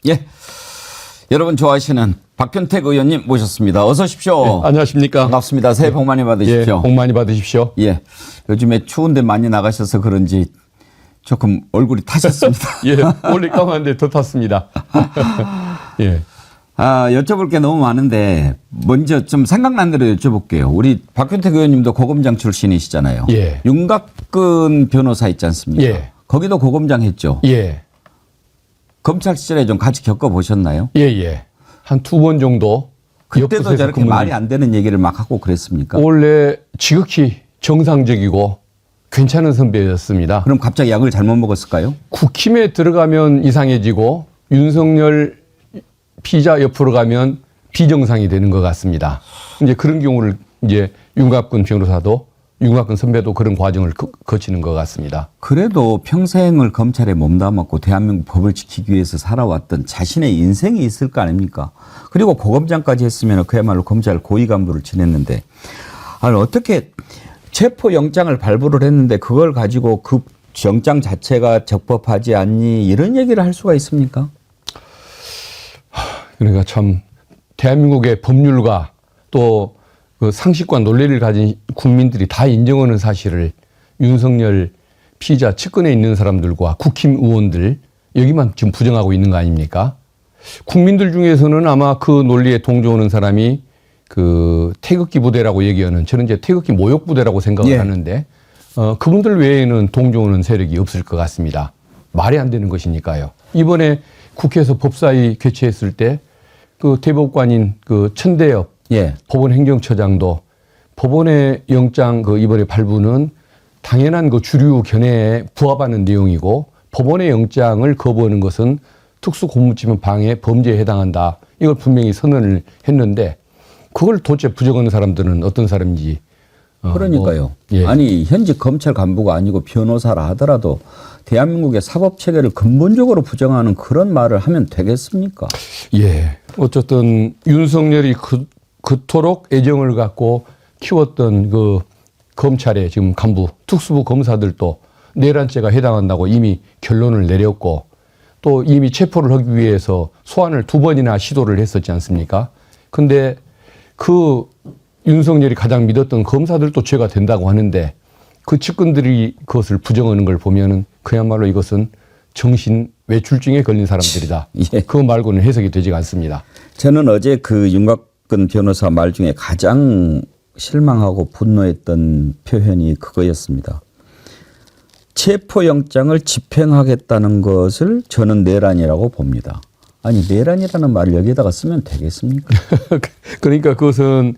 예. 여러분 좋아하시는 박현택 의원님 모셨습니다. 어서 오십시오. 네, 안녕하십니까. 반갑습니다. 새해 복 많이 받으십시오. 예, 복 많이 받으십시오. 예. 요즘에 추운데 많이 나가셔서 그런지 조금 얼굴이 타셨습니다. 예, 원래 까만데 더 탔습니다. 예. 여쭤볼 게 너무 많은데 먼저 좀 생각난 대로 여쭤볼게요. 우리 박현택 의원님도 고검장 출신이시잖아요. 예. 윤곽근 변호사 있지 않습니까? 예. 거기도 고검장 했죠. 예. 검찰 시절에 좀 같이 겪어보셨나요? 예, 예. 한 2번 정도. 그때도 저렇게 말이 안 되는 얘기를 막 하고 그랬습니까? 원래 지극히 정상적이고 괜찮은 선배였습니다. 그럼 갑자기 약을 잘못 먹었을까요? 국힘에 들어가면 이상해지고 윤석열 피의자 옆으로 가면 비정상이 되는 것 같습니다. 이제 그런 경우를 이제 윤곽근 변호사도 윤곽근 선배도 그런 과정을 거치는 것 같습니다. 그래도 평생을 검찰에 몸담았고 대한민국 법을 지키기 위해서 살아왔던 자신의 인생이 있을 거 아닙니까? 그리고 고검장까지 했으면 그야말로 검찰 고위 간부를 지냈는데 아니 어떻게 체포영장을 발부를 했는데 그걸 가지고 그 영장 자체가 적법하지 않니 이런 얘기를 할 수가 있습니까? 그러니까 참 대한민국의 법률과 또 그 상식과 논리를 가진 국민들이 다 인정하는 사실을 윤석열 피의자 측근에 있는 사람들과 국힘 의원들 여기만 지금 부정하고 있는 거 아닙니까? 국민들 중에서는 아마 그 논리에 동조하는 사람이 그 태극기 부대라고 얘기하는 저는 이제 태극기 모욕 부대라고 생각을 예. 하는데 그분들 외에는 동조하는 세력이 없을 것 같습니다. 말이 안 되는 것이니까요. 이번에 국회에서 법사위 개최했을 때 그 대법관인 그 천대엽 예. 법원 행정처장도 법원의 영장 그 이번에 발부는 당연한 그 주류 견해에 부합하는 내용이고 법원의 영장을 거부하는 것은 특수고무치면 방해 범죄에 해당한다. 이걸 분명히 선언을 했는데 그걸 도대체 부정하는 사람들은 어떤 사람인지. 그러니까요. 예. 아니 현직 검찰 간부가 아니고 변호사라 하더라도 대한민국의 사법 체계를 근본적으로 부정하는 그런 말을 하면 되겠습니까? 예. 어쨌든 윤석열이 그토록 애정을 갖고 키웠던 그 검찰의 지금 간부 특수부 검사들도 내란죄가 해당한다고 이미 결론을 내렸고 또 이미 체포를 하기 위해서 소환을 2번이나 시도를 했었지 않습니까? 근데 그 윤석열이 가장 믿었던 검사들도 죄가 된다고 하는데 그 측근들이 그것을 부정하는 걸 보면은 그야말로 이것은 정신 외출증에 걸린 사람들이다. 예. 그거 말고는 해석이 되지가 않습니다. 저는 어제 그 윤곽근 변호사 말 중에 가장 실망하고 분노했던 표현이 그거였습니다. 체포영장을 집행하겠다는 것을 저는 내란이라고 봅니다. 아니 내란이라는 말을 여기다가 쓰면 되겠습니까? 그러니까 그것은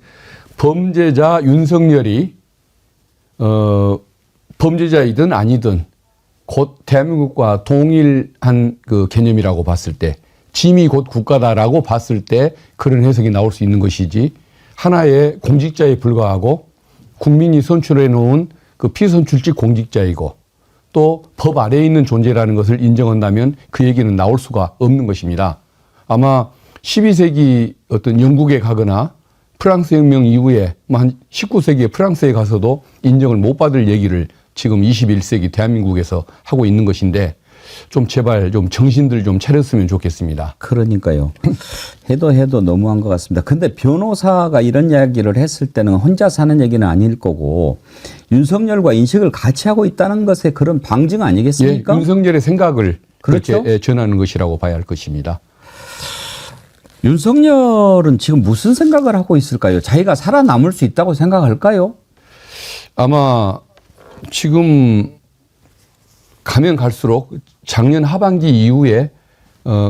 범죄자 윤석열이 범죄자이든 아니든 곧 대한민국과 동일한 그 개념이라고 봤을 때 짐이 곧 국가다라고 봤을 때 그런 해석이 나올 수 있는 것이지 하나의 공직자에 불과하고 국민이 선출해 놓은 그 피선출직 공직자이고 또 법 아래에 있는 존재라는 것을 인정한다면 그 얘기는 나올 수가 없는 것입니다. 아마 12세기 어떤 영국에 가거나 프랑스 혁명 이후에 한 19세기에 프랑스에 가서도 인정을 못 받을 얘기를 지금 21세기 대한민국에서 하고 있는 것인데 좀 제발 좀 정신들 좀 차렸으면 좋겠습니다. 그러니까요. 해도 너무한 것 같습니다. 근데 변호사가 이런 이야기를 했을 때는 혼자 사는 얘기는 아닐 거고 윤석열과 인식을 같이 하고 있다는 것의 그런 방증 아니겠습니까? 예, 윤석열의 생각을 그렇죠? 그렇게 전하는 것이라고 봐야 할 것입니다. 윤석열은 지금 무슨 생각을 하고 있을까요? 자기가 살아남을 수 있다고 생각할까요? 아마 지금 가면 갈수록 작년 하반기 이후에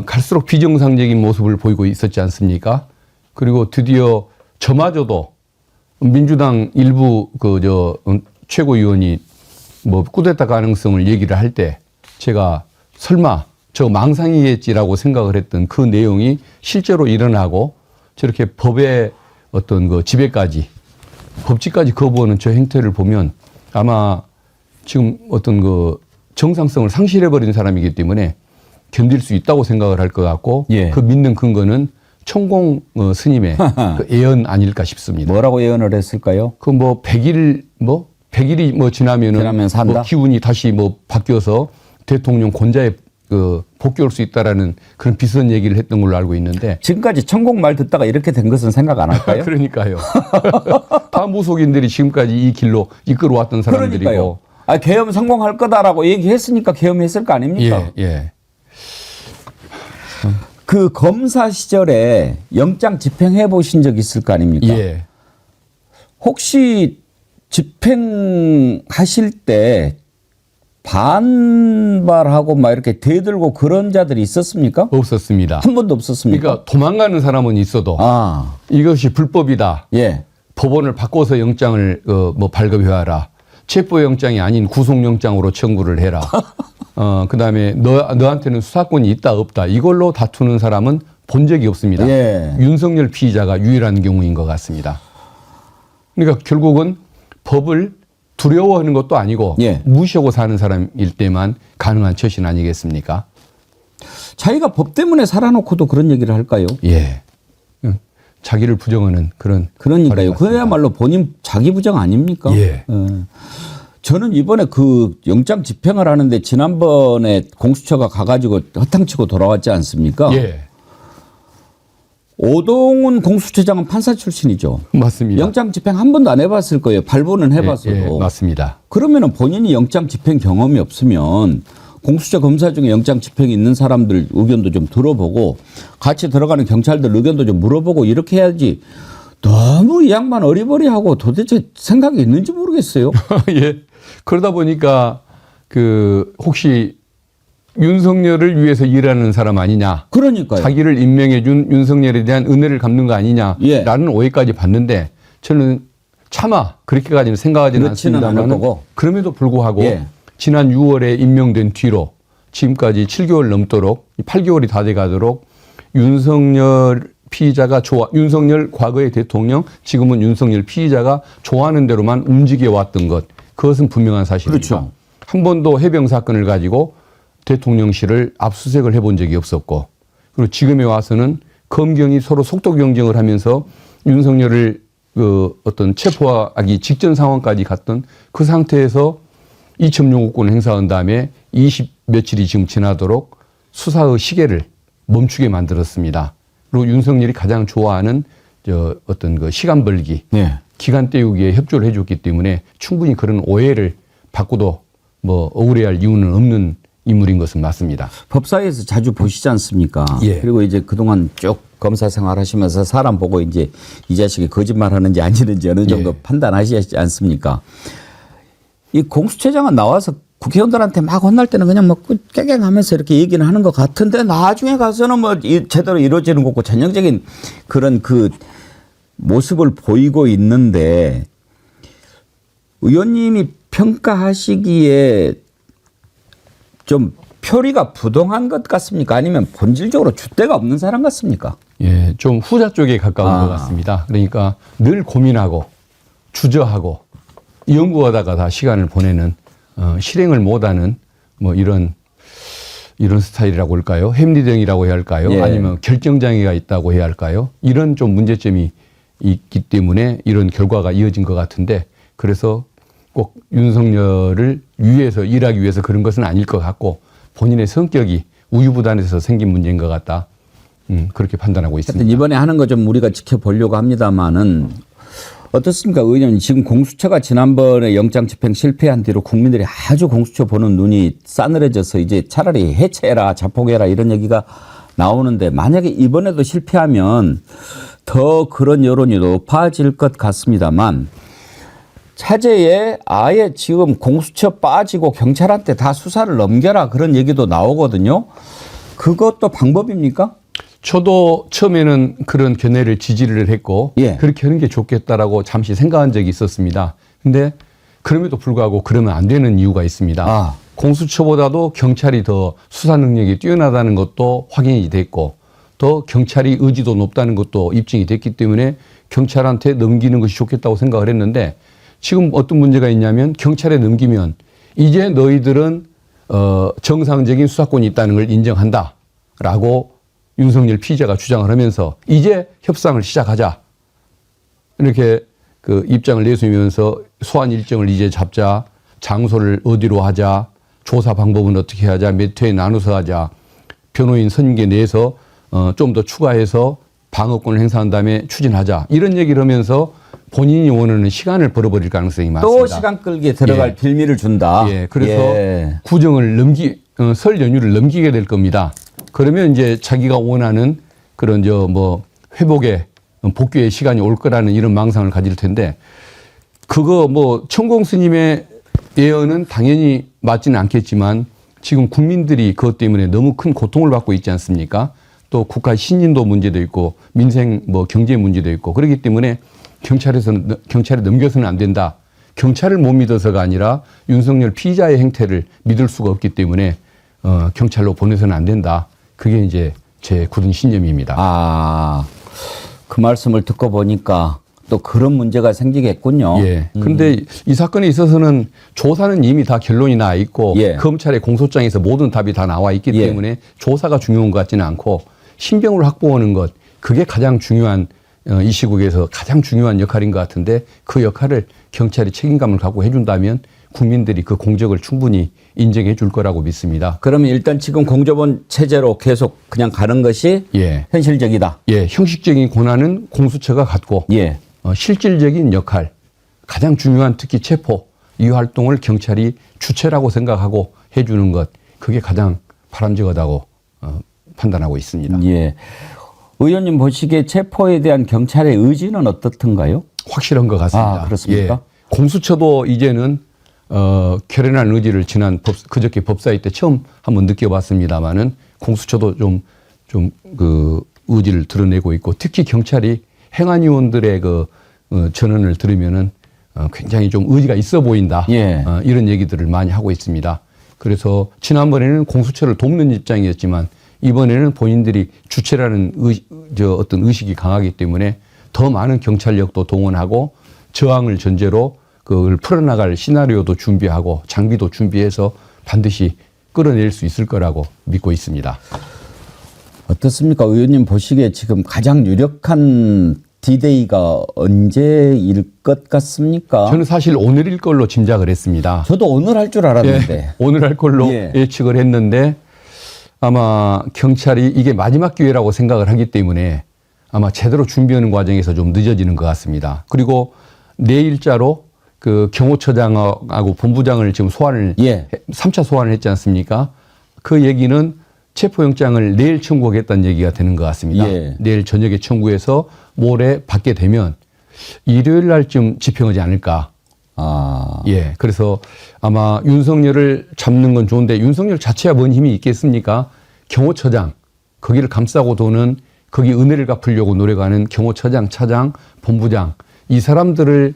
갈수록 비정상적인 모습을 보이고 있었지 않습니까? 그리고 드디어 저마저도 민주당 일부 최고위원이 뭐 쿠데타 가능성을 얘기를 할 때 제가 설마 저 망상이겠지라고 생각을 했던 그 내용이 실제로 일어나고 저렇게 법의 어떤 그 지배까지 법치까지 거부하는 저 행태를 보면 아마 지금 어떤 그 정상성을 상실해버린 사람이기 때문에 견딜 수 있다고 생각을 할 것 같고 예. 그 믿는 근거는 천공 스님의 그 예언 아닐까 싶습니다. 뭐라고 예언을 했을까요? 그 뭐 100일이 뭐 지나면은 지나면 산다? 뭐 기운이 다시 뭐 바뀌어서 대통령 권좌에 복귀할 수 있다라는 그런 비슷한 얘기를 했던 걸로 알고 있는데 지금까지 천공 말 듣다가 이렇게 된 것은 생각 안 할까요? 그러니까요. 다 무속인들이 지금까지 이 길로 이끌어왔던 사람들이고. 그러니까요. 아, 계엄 성공할 거다라고 얘기했으니까 계엄했을 거 아닙니까? 예, 예. 그 검사 시절에 영장 집행해 보신 적 있을 거 아닙니까? 예. 혹시 집행하실 때 반발하고 막 이렇게 대들고 그런 자들이 있었습니까? 없었습니다. 한 번도 없었습니까? 그러니까 도망가는 사람은 있어도 아, 이것이 불법이다. 예. 법원을 바꿔서 영장을 발급해와라. 체포영장이 아닌 구속영장으로 청구를 해라. 그다음에 너한테는 수사권이 있다 없다. 이걸로 다투는 사람은 본 적이 없습니다. 예. 윤석열 피의자가 유일한 경우인 것 같습니다. 그러니까 결국은 법을 두려워하는 것도 아니고 예. 무시하고 사는 사람일 때만 가능한 처신 아니겠습니까? 자기가 법 때문에 살아놓고도 그런 얘기를 할까요? 예. 자기를 부정하는 그런. 그러니까요. 발언 같습니다. 그야말로 본인 자기 부정 아닙니까? 예. 저는 이번에 그 영장 집행을 하는데 지난번에 공수처가 가가지고 허탕치고 돌아왔지 않습니까? 예. 오동훈 공수처장은 판사 출신이죠. 맞습니다. 영장 집행 한 번도 안 해봤을 거예요. 발부는 해봤어도. 예, 맞습니다. 그러면은 본인이 영장 집행 경험이 없으면 공수처 검사 중에 영장 집행이 있는 사람들 의견도 좀 들어보고 같이 들어가는 경찰들 의견도 좀 물어보고 이렇게 해야지. 너무 이 양반 어리버리하고 도대체 생각이 있는지 모르겠어요. 예. 그러다 보니까 혹시 윤석열을 위해서 일하는 사람 아니냐. 그러니까요. 자기를 임명해 준 윤석열에 대한 은혜를 갚는 거 아니냐라는 예. 오해까지 받는데 저는 차마 그렇게까지는 생각하지는 그렇지는 않을 않습니다만 거고. 그럼에도 불구하고 예. 지난 6월에 임명된 뒤로 지금까지 7개월 넘도록 8개월이 다 돼 가도록 윤석열 피의자가 윤석열 과거의 대통령 지금은 윤석열 피의자가 좋아하는 대로만 움직여 왔던 것 그것은 분명한 사실입니다. 그렇죠. 한 번도 해병 사건을 가지고 대통령실을 압수수색을 해본 적이 없었고 그리고 지금에 와서는 검경이 서로 속도 경쟁을 하면서 윤석열을 어떤 체포하기 직전 상황까지 갔던 그 상태에서 이첩 요구권을 행사한 다음에 20 며칠이 지금 지나도록 수사의 시계를 멈추게 만들었습니다. 그리고 윤석열이 가장 좋아하는 어떤 그 시간 벌기, 예. 기간 때우기에 협조를 해줬기 때문에 충분히 그런 오해를 받고도 억울해할 이유는 없는 인물인 것은 맞습니다. 법사위에서 자주 보시지 않습니까? 예. 그리고 이제 그동안 쭉 검사 생활하시면서 사람 보고 이제 이 자식이 거짓말하는지 아니는지 어느 정도 예. 판단하시지 않습니까? 이 공수처장은 나와서 국회의원들한테 막 혼날 때는 그냥 뭐 깨갱하면서 이렇게 얘기는 하는 것 같은데 나중에 가서는 뭐 제대로 이루어지는 거고 전형적인 그런 그 모습을 보이고 있는데 의원님이 평가하시기에 좀 표리가 부동한 것 같습니까? 아니면 본질적으로 줏대가 없는 사람 같습니까? 예, 좀 후자 쪽에 가까운 것 같습니다. 그러니까 늘 고민하고 주저하고 연구하다가 다 시간을 보내는 실행을 못하는 뭐 이런 스타일이라고 할까요? 햄리등이라고 해야 할까요? 예. 아니면 결정장애가 있다고 해야 할까요? 이런 좀 문제점이 있기 때문에 이런 결과가 이어진 것 같은데 그래서 꼭 윤석열을 위해서 일하기 위해서 그런 것은 아닐 것 같고 본인의 성격이 우유부단해서 생긴 문제인 것 같다. 그렇게 판단하고 있습니다. 하여튼 이번에 하는 거 좀 우리가 지켜보려고 합니다만은 어떻습니까? 의원님 지금 공수처가 지난번에 영장 집행 실패한 뒤로 국민들이 아주 공수처 보는 눈이 싸늘해져서 이제 차라리 해체해라 자폭해라 이런 얘기가 나오는데 만약에 이번에도 실패하면 더 그런 여론이 높아질 것 같습니다만 차제에 아예 지금 공수처 빠지고 경찰한테 다 수사를 넘겨라 그런 얘기도 나오거든요. 그것도 방법입니까? 저도 처음에는 그런 견해를 지지를 했고 예. 그렇게 하는 게 좋겠다라고 잠시 생각한 적이 있었습니다. 근데 그럼에도 불구하고 그러면 안 되는 이유가 있습니다. 아. 공수처보다도 경찰이 더 수사 능력이 뛰어나다는 것도 확인이 됐고 또 경찰이 의지도 높다는 것도 입증이 됐기 때문에 경찰한테 넘기는 것이 좋겠다고 생각을 했는데 지금 어떤 문제가 있냐면 경찰에 넘기면 이제 너희들은 정상적인 수사권이 있다는 걸 인정한다라고 윤석열 피의자가 주장을 하면서 이제 협상을 시작하자 이렇게 그 입장을 내세우면서 소환 일정을 이제 잡자 장소를 어디로 하자 조사 방법은 어떻게 하자, 몇 회에 나눠서 하자, 변호인 선임계 내에서 좀 더 추가해서 방어권을 행사한 다음에 추진하자, 이런 얘기를 하면서 본인이 원하는 시간을 벌어버릴 가능성이 많습니다. 또 시간 끌기에 들어갈 빌미를 준다. 예, 그래서 구정을 설 연휴를 넘기게 될 겁니다. 그러면 이제 자기가 원하는 그런 회복의 복귀의 시간이 올 거라는 이런 망상을 가질 텐데, 그거 천공 스님의 예언은 당연히 맞지는 않겠지만 지금 국민들이 그것 때문에 너무 큰 고통을 받고 있지 않습니까? 또 국가 신인도 문제도 있고 민생 경제 문제도 있고, 그렇기 때문에 경찰에 넘겨서는 안 된다. 경찰을 못 믿어서가 아니라 윤석열 피의자의 행태를 믿을 수가 없기 때문에 경찰로 보내서는 안 된다. 그게 이제 제 굳은 신념입니다. 아, 그 말씀을 듣고 보니까 또 그런 문제가 생기겠군요. 예. 근데 이 사건에 있어서는 조사는 이미 다 결론이 나 있고 예. 검찰의 공소장에서 모든 답이 다 나와 있기 예. 때문에 조사가 중요한 것 같지는 않고 신병을 확보하는 것, 그게 가장 중요한 이 시국에서 가장 중요한 역할인 것 같은데, 그 역할을 경찰이 책임감을 갖고 해준다면 국민들이 그 공적을 충분히 인정해 줄 거라고 믿습니다. 그러면 일단 지금 공조본 체제로 계속 그냥 가는 것이 예. 현실적이다. 예. 형식적인 권한은 공수처가 갖고 예. 실질적인 역할, 가장 중요한 특히 체포, 이 활동을 경찰이 주체라고 생각하고 해주는 것, 그게 가장 바람직하다고 판단하고 있습니다. 예. 의원님 보시기에 체포에 대한 경찰의 의지는 어떻던가요? 확실한 것 같습니다. 아, 그렇습니까? 예. 공수처도 이제는 결연한 의지를 지난 그저께 법사위 때 처음 한번 느껴봤습니다만은 공수처도 좀 그 의지를 드러내고 있고, 특히 경찰이 행안위원들의 전언을 들으면은 굉장히 좀 의지가 있어 보인다. 예. 이런 얘기들을 많이 하고 있습니다. 그래서 지난번에는 공수처를 돕는 입장이었지만 이번에는 본인들이 주체라는 어떤 의식이 강하기 때문에 더 많은 경찰력도 동원하고 저항을 전제로 그걸 풀어나갈 시나리오도 준비하고 장비도 준비해서 반드시 끌어낼 수 있을 거라고 믿고 있습니다. 어떻습니까? 의원님 보시기에 지금 가장 유력한 D-Day가 언제일 것 같습니까? 저는 사실 오늘일 걸로 짐작을 했습니다. 저도 오늘 할 줄 알았는데. 예, 오늘 할 걸로 예. 예측을 했는데, 아마 경찰이 이게 마지막 기회라고 생각을 하기 때문에 아마 제대로 준비하는 과정에서 좀 늦어지는 것 같습니다. 그리고 내일자로 그 경호처장하고 본부장을 지금 소환을, 예. 3차 소환을 했지 않습니까? 그 얘기는 체포영장을 내일 청구하겠다는 얘기가 되는 것 같습니다. 예. 내일 저녁에 청구해서 모레 받게 되면 일요일 날쯤 집행하지 않을까. 아. 예. 그래서 아마 윤석열을 잡는 건 좋은데 윤석열 자체가 뭔 힘이 있겠습니까? 경호처장, 거기를 감싸고 도는, 거기 은혜를 갚으려고 노력하는 경호처장, 차장, 본부장, 이 사람들을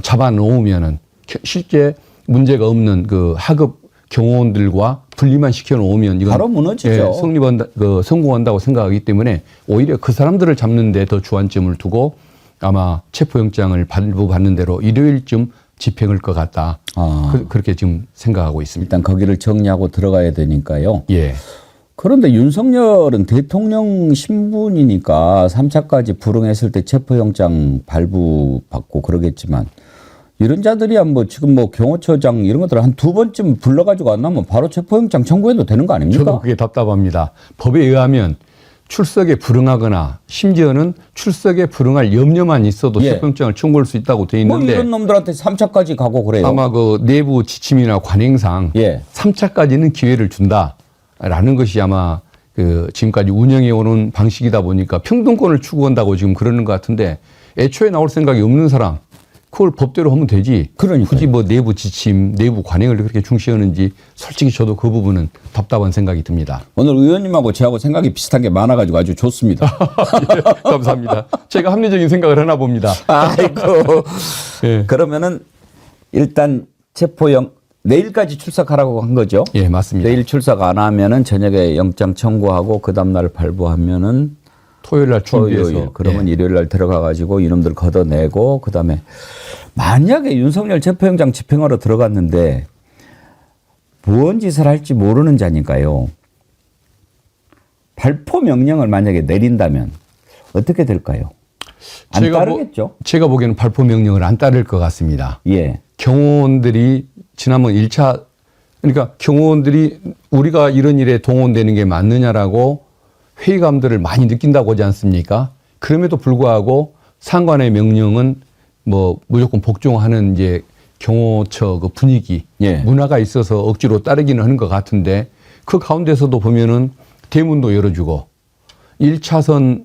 잡아 놓으면은 실제 문제가 없는 그 하급 경호원들과 분리만 시켜 놓으면 이건 바로 무너지죠. 예, 성공한다고 생각하기 때문에 오히려 그 사람들을 잡는 데 더 주안점을 두고 아마 체포영장을 발부받는 대로 일요일쯤 집행할 것 같다. 아. 그렇게 지금 생각하고 있습니다. 일단 거기를 정리하고 들어가야 되니까요. 예. 그런데 윤석열은 대통령 신분이니까 3차까지 불응했을 때 체포영장 발부받고 그러겠지만, 이런 자들이야 지금 경호처장 이런 것들 한 두 번쯤 불러가지고 안 나면 바로 체포영장 청구해도 되는 거 아닙니까? 저도 그게 답답합니다. 법에 의하면 출석에 불응하거나 심지어는 출석에 불응할 염려만 있어도 예. 체포영장을 청구할 수 있다고 돼 있는데, 이런 놈들한테 3차까지 가고 그래요. 아마 그 내부 지침이나 관행상 예. 3차까지는 기회를 준다라는 것이 아마 그 지금까지 운영해 오는 방식이다 보니까 평등권을 추구한다고 지금 그러는 것 같은데, 애초에 나올 생각이 없는 사람 그걸 법대로 하면 되지. 그러니까요. 굳이 내부 지침, 내부 관행을 그렇게 중시하는지 솔직히 저도 그 부분은 답답한 생각이 듭니다. 오늘 의원님하고 저하고 생각이 비슷한 게 많아가지고 아주 좋습니다. 예, 감사합니다. 제가 합리적인 생각을 하나 봅니다. 아이고. 예. 그러면은 일단 내일까지 출석하라고 한 거죠? 예, 맞습니다. 내일 출석 안 하면은 저녁에 영장 청구하고 그 다음날 발부하면은 토요일 날 준비해서. 토요일, 그러면 예. 일요일 날 들어가가지고 이놈들 걷어내고, 그 다음에 만약에 윤석열 체포영장 집행하러 들어갔는데 무언 짓을 할지 모르는 자니까요. 발포 명령을 만약에 내린다면 어떻게 될까요? 안 따르겠죠? 제가 보기에는 발포 명령을 안 따를 것 같습니다. 예. 경호원들이 지난번 1차 그러니까 경호원들이 우리가 이런 일에 동원되는 게 맞느냐라고 회의감들을 많이 느낀다고 하지 않습니까? 그럼에도 불구하고 상관의 명령은 뭐 무조건 복종하는 이제 경호처 그 분위기, 예. 문화가 있어서 억지로 따르기는 하는 것 같은데 그 가운데서도 보면은 대문도 열어주고 1차선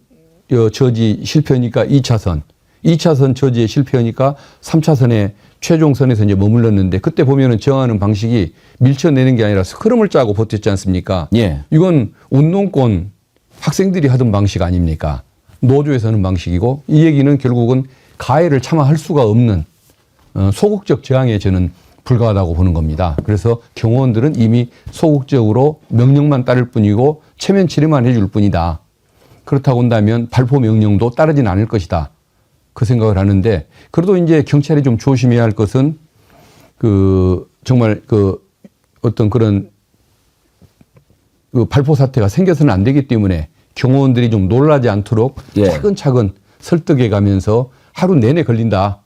저지 실패하니까 2차선, 2차선 저지에 실패하니까 3차선에 최종선에서 이제 머물렀는데 그때 보면은 정하는 방식이 밀쳐내는 게 아니라 스크럼을 짜고 버텼지 않습니까? 예. 이건 운동권 학생들이 하던 방식 아닙니까? 노조에서 하는 방식이고 이 얘기는 결국은 가해를 차마 할 수가 없는 소극적 저항에 저는 불과하다고 보는 겁니다. 그래서 경호원들은 이미 소극적으로 명령만 따를 뿐이고 체면 치레만 해줄 뿐이다. 그렇다고 한다면 발포 명령도 따르진 않을 것이다. 그 생각을 하는데 그래도 이제 경찰이 좀 조심해야 할 것은 그 정말 그 어떤 그런 그 발포 사태가 생겨서는 안 되기 때문에 경호원들이 좀 놀라지 않도록 예. 차근차근 설득해 가면서 하루 내내 걸린다.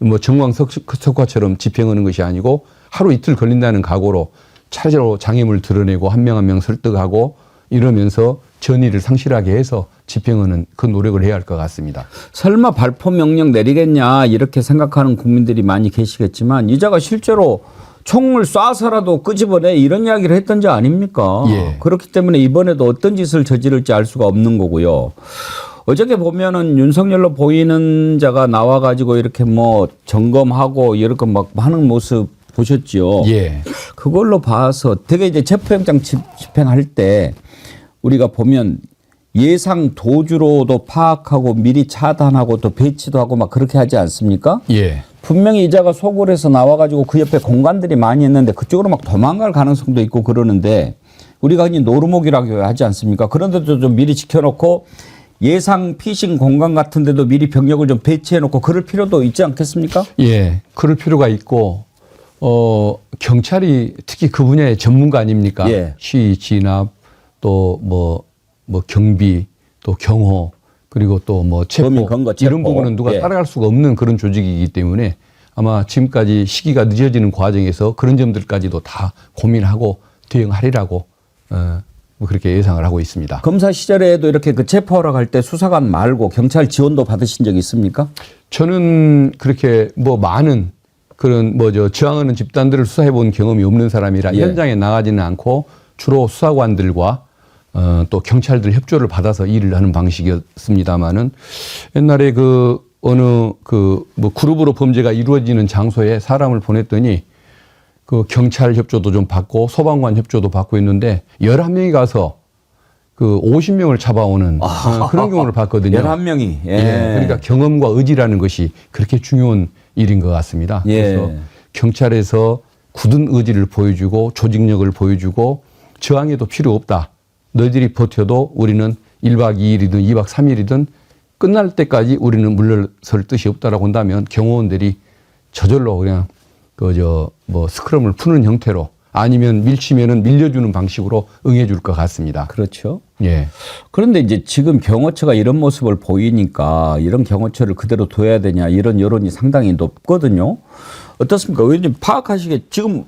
뭐 정광석화처럼 집행하는 것이 아니고 하루 이틀 걸린다는 각오로 차례로 장애물 드러내고 한 명 한 명 설득하고 이러면서 전의를 상실하게 해서 집행하는 그 노력을 해야 할 것 같습니다. 설마 발포 명령 내리겠냐 이렇게 생각하는 국민들이 많이 계시겠지만 이자가 실제로 총을 쏴서라도 끄집어내 이런 이야기를 했던 자 아닙니까? 예. 그렇기 때문에 이번에도 어떤 짓을 저지를지 알 수가 없는 거고요. 어저께 보면은 윤석열로 보이는 자가 나와가지고 이렇게 뭐 점검하고 이렇게 막 하는 모습 보셨죠? 예. 그걸로 봐서 되게 이제 체포영장 집행할 때 우리가 보면 예상 도주로도 파악하고 미리 차단하고 또 배치도 하고 막 그렇게 하지 않습니까? 예. 분명히 이자가 소굴에서 나와가지고 그 옆에 공간들이 많이 있는데 그쪽으로 막 도망갈 가능성도 있고 그러는데 우리가 흔히 노루목이라고 하지 않습니까? 그런데도 좀 미리 지켜놓고 예상 피싱 공간 같은 데도 미리 병력을 좀 배치해놓고 그럴 필요도 있지 않겠습니까? 예. 그럴 필요가 있고 경찰이 특히 그 분야의 전문가 아닙니까? 예. 시위 진압 또 뭐 경비 또 경호 그리고 또 뭐 체포 범인 검거, 체포. 이런 부분은 누가 예. 따라갈 수가 없는 그런 조직이기 때문에 아마 지금까지 시기가 늦어지는 과정에서 그런 점들까지도 다 고민하고 대응하리라고 뭐 그렇게 예상을 하고 있습니다. 검사 시절에도 이렇게 그 체포하러 갈 때 수사관 말고 경찰 지원도 받으신 적 있습니까? 저는 그렇게 뭐 많은 그런 저항하는 집단들을 수사해 본 경험이 없는 사람이라 예. 현장에 나가지는 않고 주로 수사관들과 또 경찰들 협조를 받아서 일을 하는 방식이었습니다마는 옛날에 그 어느 그 뭐 그룹으로 범죄가 이루어지는 장소에 사람을 보냈더니 그 경찰 협조도 좀 받고 소방관 협조도 받고 있는데 11명이 가서 그 50명을 잡아오는 그런 경우를 봤거든요. 11명이. 예. 예, 그러니까 경험과 의지라는 것이 그렇게 중요한 일인 것 같습니다. 예. 그래서 경찰에서 굳은 의지를 보여주고 조직력을 보여주고 저항해도 필요 없다. 너희들이 버텨도 우리는 1박 2일이든 2박 3일이든 끝날 때까지 우리는 물러설 뜻이 없다라고 한다면 경호원들이 저절로 그냥 스크럼을 푸는 형태로 아니면 밀치면은 밀려주는 방식으로 응해줄 것 같습니다. 그렇죠. 예. 그런데 이제 지금 경호처가 이런 모습을 보이니까 이런 경호처를 그대로 둬야 되냐 이런 여론이 상당히 높거든요. 어떻습니까? 의원님 파악하시게 지금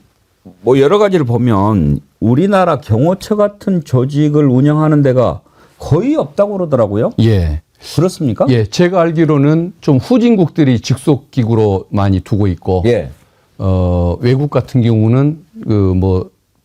뭐 여러 가지를 보면 우리나라 경호처 같은 조직을 운영하는 데가 거의 없다고 그러더라고요. 예. 그렇습니까? 예. 제가 알기로는 좀 후진국들이 직속기구로 많이 두고 있고 예. 외국 같은 경우는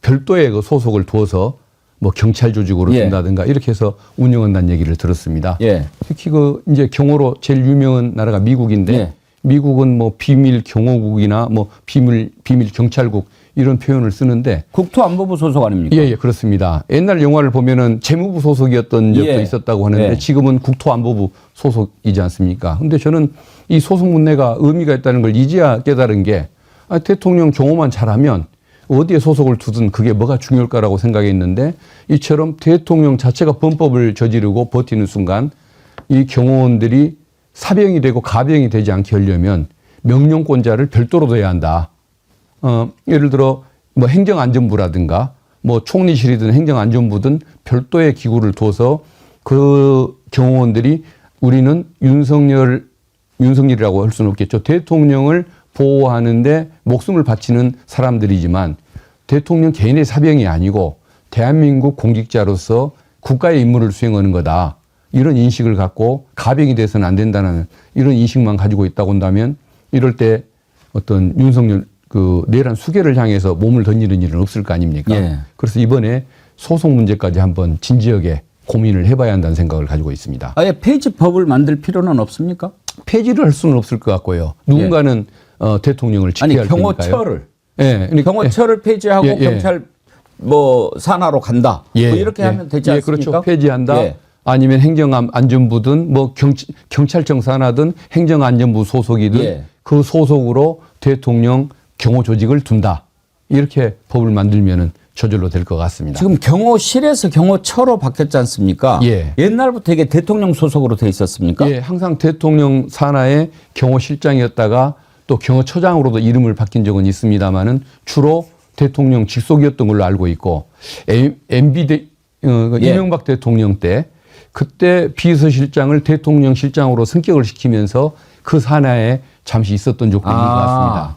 별도의 그 소속을 두어서 뭐 경찰 조직으로 예. 둔다든가 이렇게 해서 운영한다는 얘기를 들었습니다. 예. 특히 이제 경호로 제일 유명한 나라가 미국인데 예. 미국은 뭐 비밀 경호국이나 뭐 비밀 경찰국 이런 표현을 쓰는데 국토안보부 소속 아닙니까? 예, 그렇습니다. 옛날 영화를 보면은 재무부 소속이었던 적도 예. 있었다고 하는데 예. 지금은 국토안보부 소속이지 않습니까? 근데 저는 이 소속 문제가 의미가 있다는 걸 이제야 깨달은 게 대통령 경호만 잘하면 어디에 소속을 두든 그게 뭐가 중요할까라고 생각했는데 이처럼 대통령 자체가 범법을 저지르고 버티는 순간 이 경호원들이 사병이 되고 가병이 되지 않게 하려면 명령권자를 별도로 둬야 한다. 예를 들어 뭐 행정안전부라든가 뭐 총리실이든 행정안전부든 별도의 기구를 둬서 그 경호원들이 우리는 윤석열이라고 할 수는 없겠죠. 대통령을 보호하는데 목숨을 바치는 사람들이지만 대통령 개인의 사병이 아니고 대한민국 공직자로서 국가의 임무를 수행하는 거다. 이런 인식을 갖고 가병이 돼서는 안 된다는 이런 인식만 가지고 있다고 한다면 이럴 때 어떤 윤석열 그 내란 수계를 향해서 몸을 던지는 일은 없을 거 아닙니까? 예. 그래서 이번에 소송 문제까지 한번 진지하게 고민을 해봐야 한다는 생각을 가지고 있습니다. 아예 폐지법을 만들 필요는 없습니까? 폐지를 할 수는 없을 것 같고요. 누군가는 대통령을 지켜야 아니 할 테니까요. 경호처를 예, 그러니까 경호처를 폐지하고 예, 예. 경찰 뭐 산하로 간다. 뭐 이렇게 하면 되지 않습니까? 그렇죠. 폐지한다. 예. 아니면 행정안전부든 뭐 경찰청 산하든 행정안전부 소속이든 예. 그 소속으로 대통령 경호 조직을 둔다. 이렇게 법을 만들면은 저절로 될 것 같습니다. 지금 경호실에서 경호처로 바뀌었지 않습니까? 예. 옛날부터 이게 대통령 소속으로 돼 있었습니까? 예, 항상 대통령 산하의 경호실장이었다가 또 경호처장으로도 이름을 바뀐 적은 있습니다만은 주로 대통령 직속이었던 걸로 알고 있고 MB 이명박 대통령 때 그때 비서실장을 대통령 실장으로 승격을 시키면서 그 산하에 잠시 있었던 적도 있는 것 같습니다.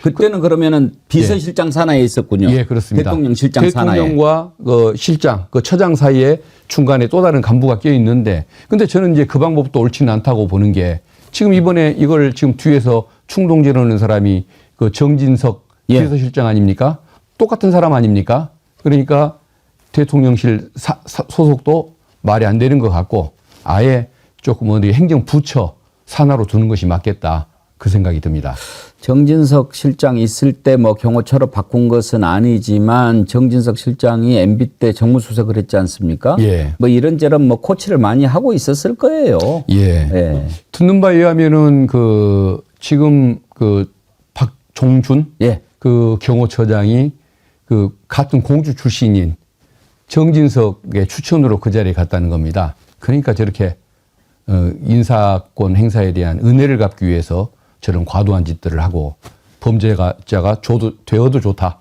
그때는 그러면은 비서실장 산하에 있었군요. 예, 그렇습니다. 대통령 실장 산하에. 대통령과 실장, 그 처장 사이에 중간에 또 다른 간부가 껴 있는데, 근데 저는 이제 그 방법도 옳지는 않다고 보는 게 지금 이번에 이걸 지금 뒤에서 충동질하는 사람이 그 정진석 예. 비서실장 아닙니까? 똑같은 사람 아닙니까? 그러니까 대통령실 소속도 말이 안 되는 것 같고 아예 조금 어디 행정부처 산하로 두는 것이 맞겠다. 그 생각이 듭니다. 정진석 실장 있을 때 뭐 경호처로 바꾼 것은 아니지만 정진석 실장이 MB 때 정무수석을 했지 않습니까? 예. 뭐 이런저런 뭐 코치를 많이 하고 있었을 거예요. 예. 예. 듣는 바에 의하면은 지금 박종준 예. 그 경호처장이 그 같은 공주 출신인 정진석의 추천으로 그 자리에 갔다는 겁니다. 그러니까 저렇게 인사권 행사에 대한 은혜를 갚기 위해서 저런 과도한 짓들을 하고 범죄자가 되어도 좋다.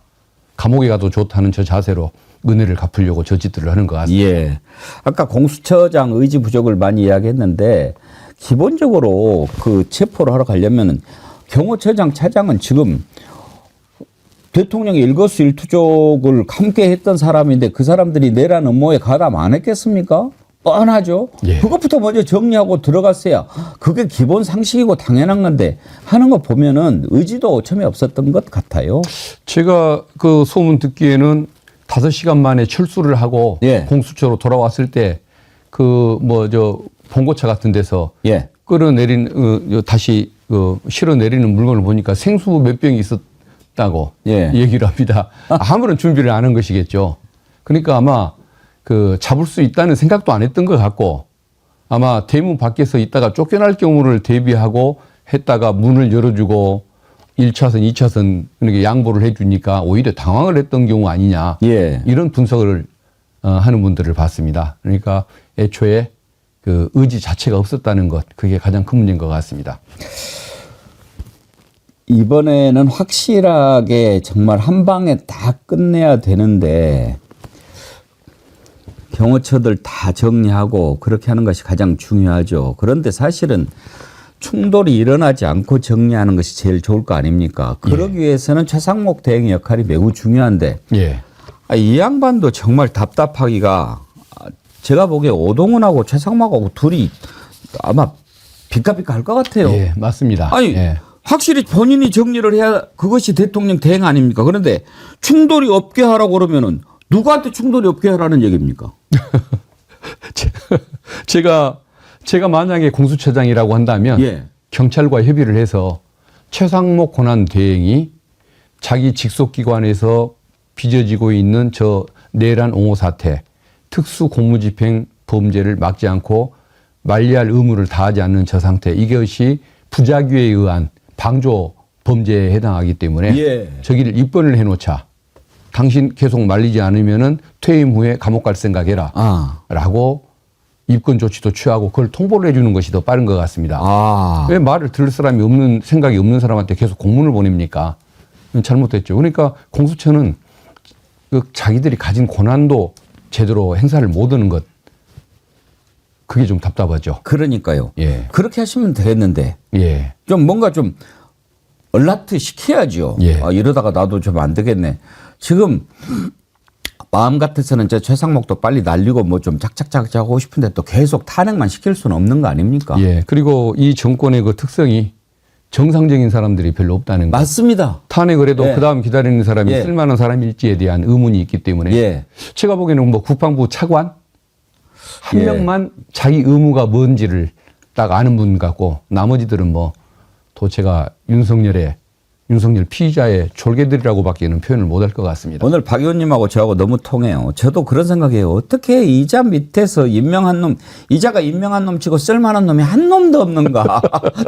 감옥에 가도 좋다는 저 자세로 은혜를 갚으려고 저 짓들을 하는 것 같습니다. 예. 아까 공수처장 의지 부족을 많이 이야기했는데 기본적으로 그 체포를 하러 가려면은 경호처장 차장은 지금 대통령의 일거수일투족을 함께 했던 사람인데 그 사람들이 내란 음모에 가담 안 했겠습니까? 뻔하죠. 예. 그것부터 먼저 정리하고 들어갔어야 그게 기본 상식이고 당연한 건데 하는 거 보면은 의지도 오점이 없었던 것 같아요. 제가 그 소문 듣기에는 5시간 만에 철수를 하고 예. 공수처로 돌아왔을 때 봉고차 같은 데서 예. 다시 실어 내리는 물건을 보니까 생수 몇 병이 있었다고 예. 얘기를 합니다. 아무런 준비를 안 한 것이겠죠. 그러니까 아마 잡을 수 있다는 생각도 안 했던 것 같고 아마 대문 밖에서 있다가 쫓겨날 경우를 대비하고 했다가 문을 열어주고 1차선, 2차선 이렇게 양보를 해주니까 오히려 당황을 했던 경우 아니냐. 예. 이런 분석을 하는 분들을 봤습니다. 그러니까 애초에 그 의지 자체가 없었다는 것, 그게 가장 큰 문제인 것 같습니다. 이번에는 확실하게 정말 한 방에 다 끝내야 되는데 경호처들 다 정리하고 그렇게 하는 것이 가장 중요하죠. 그런데 사실은 충돌이 일어나지 않고 정리하는 것이 제일 좋을 거 아닙니까? 그러기 위해서는 최상목 대행의 역할이 매우 중요한데 예. 이 양반도 정말 답답하기가 제가 보기에 오동훈하고 최상목하고 둘이 아마 비까비까 할 것 같아요. 예, 맞습니다. 아니 예. 확실히 본인이 정리를 해야 그것이 대통령 대행 아닙니까? 그런데 충돌이 없게 하라고 그러면은 누구한테 충돌이 없게 하라는 얘기입니까? 제가 만약에 공수처장이라고 한다면 예. 경찰과 협의를 해서 최상목 권한 대행이 자기 직속기관에서 빚어지고 있는 저 내란 옹호 사태, 특수 공무집행 범죄를 막지 않고 만리할 의무를 다하지 않는 저 상태, 이것이 부작위에 의한 방조 범죄에 해당하기 때문에 예. 저기를 입건을 해놓자. 당신 계속 말리지 않으면은 퇴임 후에 감옥 갈 생각해라. 라고 입건 조치도 취하고 그걸 통보를 해주는 것이 더 빠른 것 같습니다. 왜 말을 들을 사람이 없는, 생각이 없는 사람한테 계속 공문을 보냅니까? 잘못됐죠. 그러니까 공수처는 그 자기들이 가진 권한도 제대로 행사를 못하는 것, 그게 좀 답답하죠. 그러니까요. 예. 그렇게 하시면 되겠는데 예. 좀 뭔가 좀 얼라트 시켜야죠. 예. 이러다가 나도 좀 안 되겠네. 지금 마음 같아서는 저 최상목도 빨리 날리고 뭐 좀 작작작작 하고 싶은데 또 계속 탄핵만 시킬 수는 없는 거 아닙니까? 예. 그리고 이 정권의 그 특성이 정상적인 사람들이 별로 없다는 거. 맞습니다. 탄핵을 해도 예. 그다음 기다리는 사람이 예. 쓸만한 사람일지에 대한 의문이 있기 때문에 예. 제가 보기에는 뭐 국방부 차관 한 예. 명만 자기 의무가 뭔지를 딱 아는 분 같고 나머지들은 뭐 도체가 윤석열 피의자의 졸개들이라고밖에는 표현을 못할 것 같습니다. 오늘 박 의원님하고 저하고 너무 통해요. 저도 그런 생각이에요. 어떻게 이자 밑에서 임명한 놈, 이자가 임명한 놈 치고 쓸만한 놈이 한 놈도 없는가.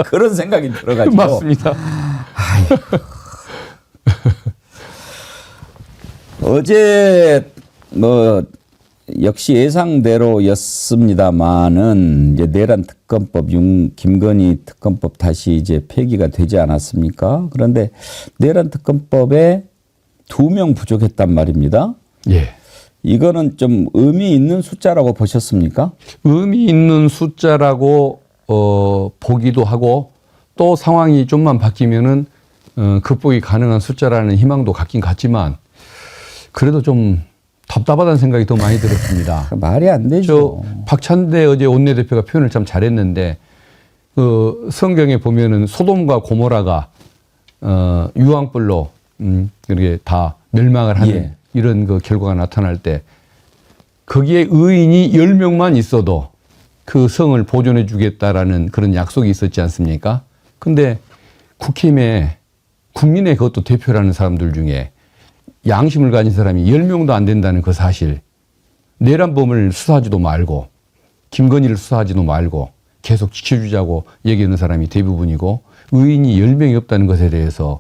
그런 생각이 들어가지고. 맞습니다. 어제 뭐 역시 예상대로였습니다만은 이제 내란 특검법 김건희 특검법 다시 이제 폐기가 되지 않았습니까? 그런데 내란 특검법에 2명 부족했단 말입니다. 예. 이거는 좀 의미 있는 숫자라고 보셨습니까? 의미 있는 숫자라고 보기도 하고 또 상황이 좀만 바뀌면은 극복이 가능한 숫자라는 희망도 갖긴 같지만 그래도 좀 답답하다는 생각이 더 많이 들었습니다. 말이 안 되죠. 박찬대 어제 원내대표가 표현을 참 잘했는데 그 성경에 보면은 소돔과 고모라가 유황불로 이렇게 다 멸망을 하는 예. 이런 그 결과가 나타날 때 거기에 의인이 10명만 있어도 그 성을 보존해 주겠다라는 그런 약속이 있었지 않습니까? 근데 국힘에 국민의 그것도 대표라는 사람들 중에 양심을 가진 사람이 10명도 안 된다는 그 사실. 내란범을 수사하지도 말고 김건희를 수사하지도 말고 계속 지켜주자고 얘기하는 사람이 대부분이고 의인이 10명이 없다는 것에 대해서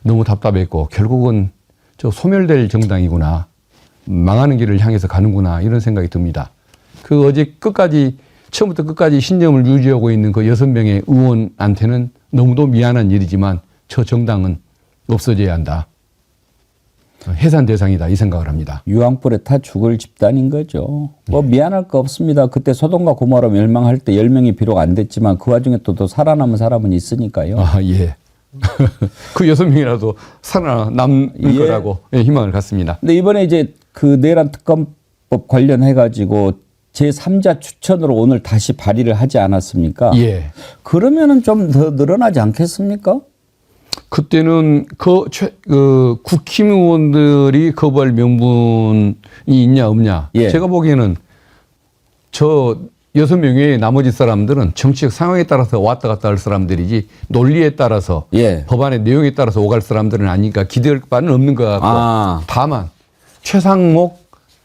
너무 답답했고 결국은 저 소멸될 정당이구나. 망하는 길을 향해서 가는구나 이런 생각이 듭니다. 그 어제 끝까지 처음부터 끝까지 신념을 유지하고 있는 그 6명의 의원한테는 너무도 미안한 일이지만 저 정당은 없어져야 한다. 해산 대상이다 이 생각을 합니다. 유황불에 타 죽을 집단인 거죠. 뭐 미안할 거 없습니다. 그때 소돔과 고모라 멸망할 때 10명이 비록 안 됐지만 그 와중에 또 살아남은 사람은 있으니까요. 아, 예. 그 6명이라도 살아남을 예. 거라고 희망을 갖습니다. 근데 이번에 이제 그 내란 특검법 관련해 가지고 제3자 추천으로 오늘 다시 발의를 하지 않았습니까? 예. 그러면은 좀 더 늘어나지 않겠습니까? 그때는 국힘 의원들이 거부할 명분이 있냐 없냐. 예. 제가 보기에는 저 6명 외에 나머지 사람들은 정치적 상황에 따라서 왔다 갔다 할 사람들이지 논리에 따라서 예. 법안의 내용에 따라서 오갈 사람들은 아니니까 기대할 바는 없는 것 같고 아. 다만 최상목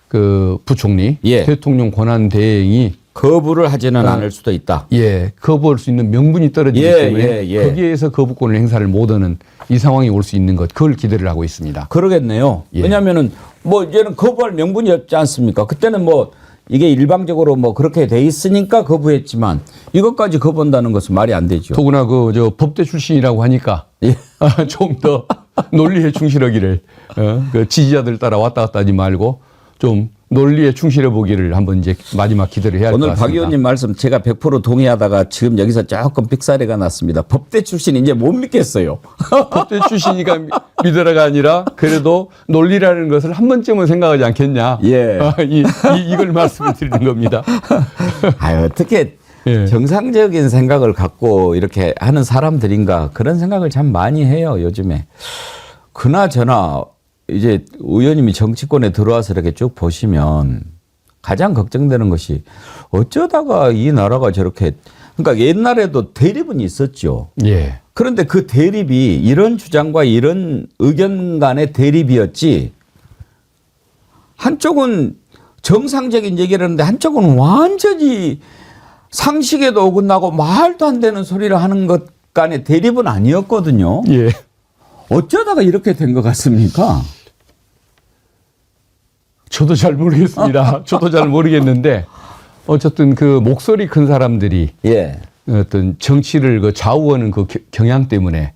그 부총리 예. 대통령 권한 대행이 거부를 하지는 않을 수도 있다. 예, 거부할 수 있는 명분이 떨어지기 예, 때문에 예, 예. 거기에서 거부권을 행사를 못하는 이 상황이 올 수 있는 것, 그걸 기대를 하고 있습니다. 그러겠네요. 예. 왜냐하면은 뭐 이제는 거부할 명분이 없지 않습니까? 그때는 뭐 이게 일방적으로 뭐 그렇게 돼 있으니까 거부했지만 이것까지 거부한다는 것은 말이 안 되죠. 더구나 저 법대 출신이라고 하니까 예. 좀 더 논리에 충실하기를 그 지지자들 따라 왔다 갔다 하지 말고 좀 논리에 충실해 보기를 한번 이제 마지막 기대를 해야 할 것 오늘 같습니다. 박 의원님 말씀 제가 100% 동의하다가 지금 여기서 조금 삑사리가 났습니다. 법대 출신 이제 못 믿겠어요. 법대 출신이가 믿으라가 아니라 그래도 논리라는 것을 한 번쯤은 생각하지 않겠냐. 예. 이걸 말씀을 드리는 겁니다. 아 어떻게 예. 정상적인 생각을 갖고 이렇게 하는 사람들인가 그런 생각을 참 많이 해요 요즘에. 그나저나 이제 의원님이 정치권에 들어와서 이렇게 쭉 보시면 가장 걱정되는 것이 어쩌다가 이 나라가 저렇게 그러니까 옛날에도 대립은 있었죠. 예. 그런데 그 대립이 이런 주장과 이런 의견 간의 대립이었지 한쪽은 정상적인 얘기를 하는데 한쪽은 완전히 상식에도 어긋나고 말도 안 되는 소리를 하는 것 간의 대립은 아니었거든요. 예. 어쩌다가 이렇게 된 것 같습니까? 저도 잘 모르겠습니다. 저도 잘 모르겠는데 어쨌든 그 목소리 큰 사람들이 예. 어떤 정치를 그 좌우하는 그 경향 때문에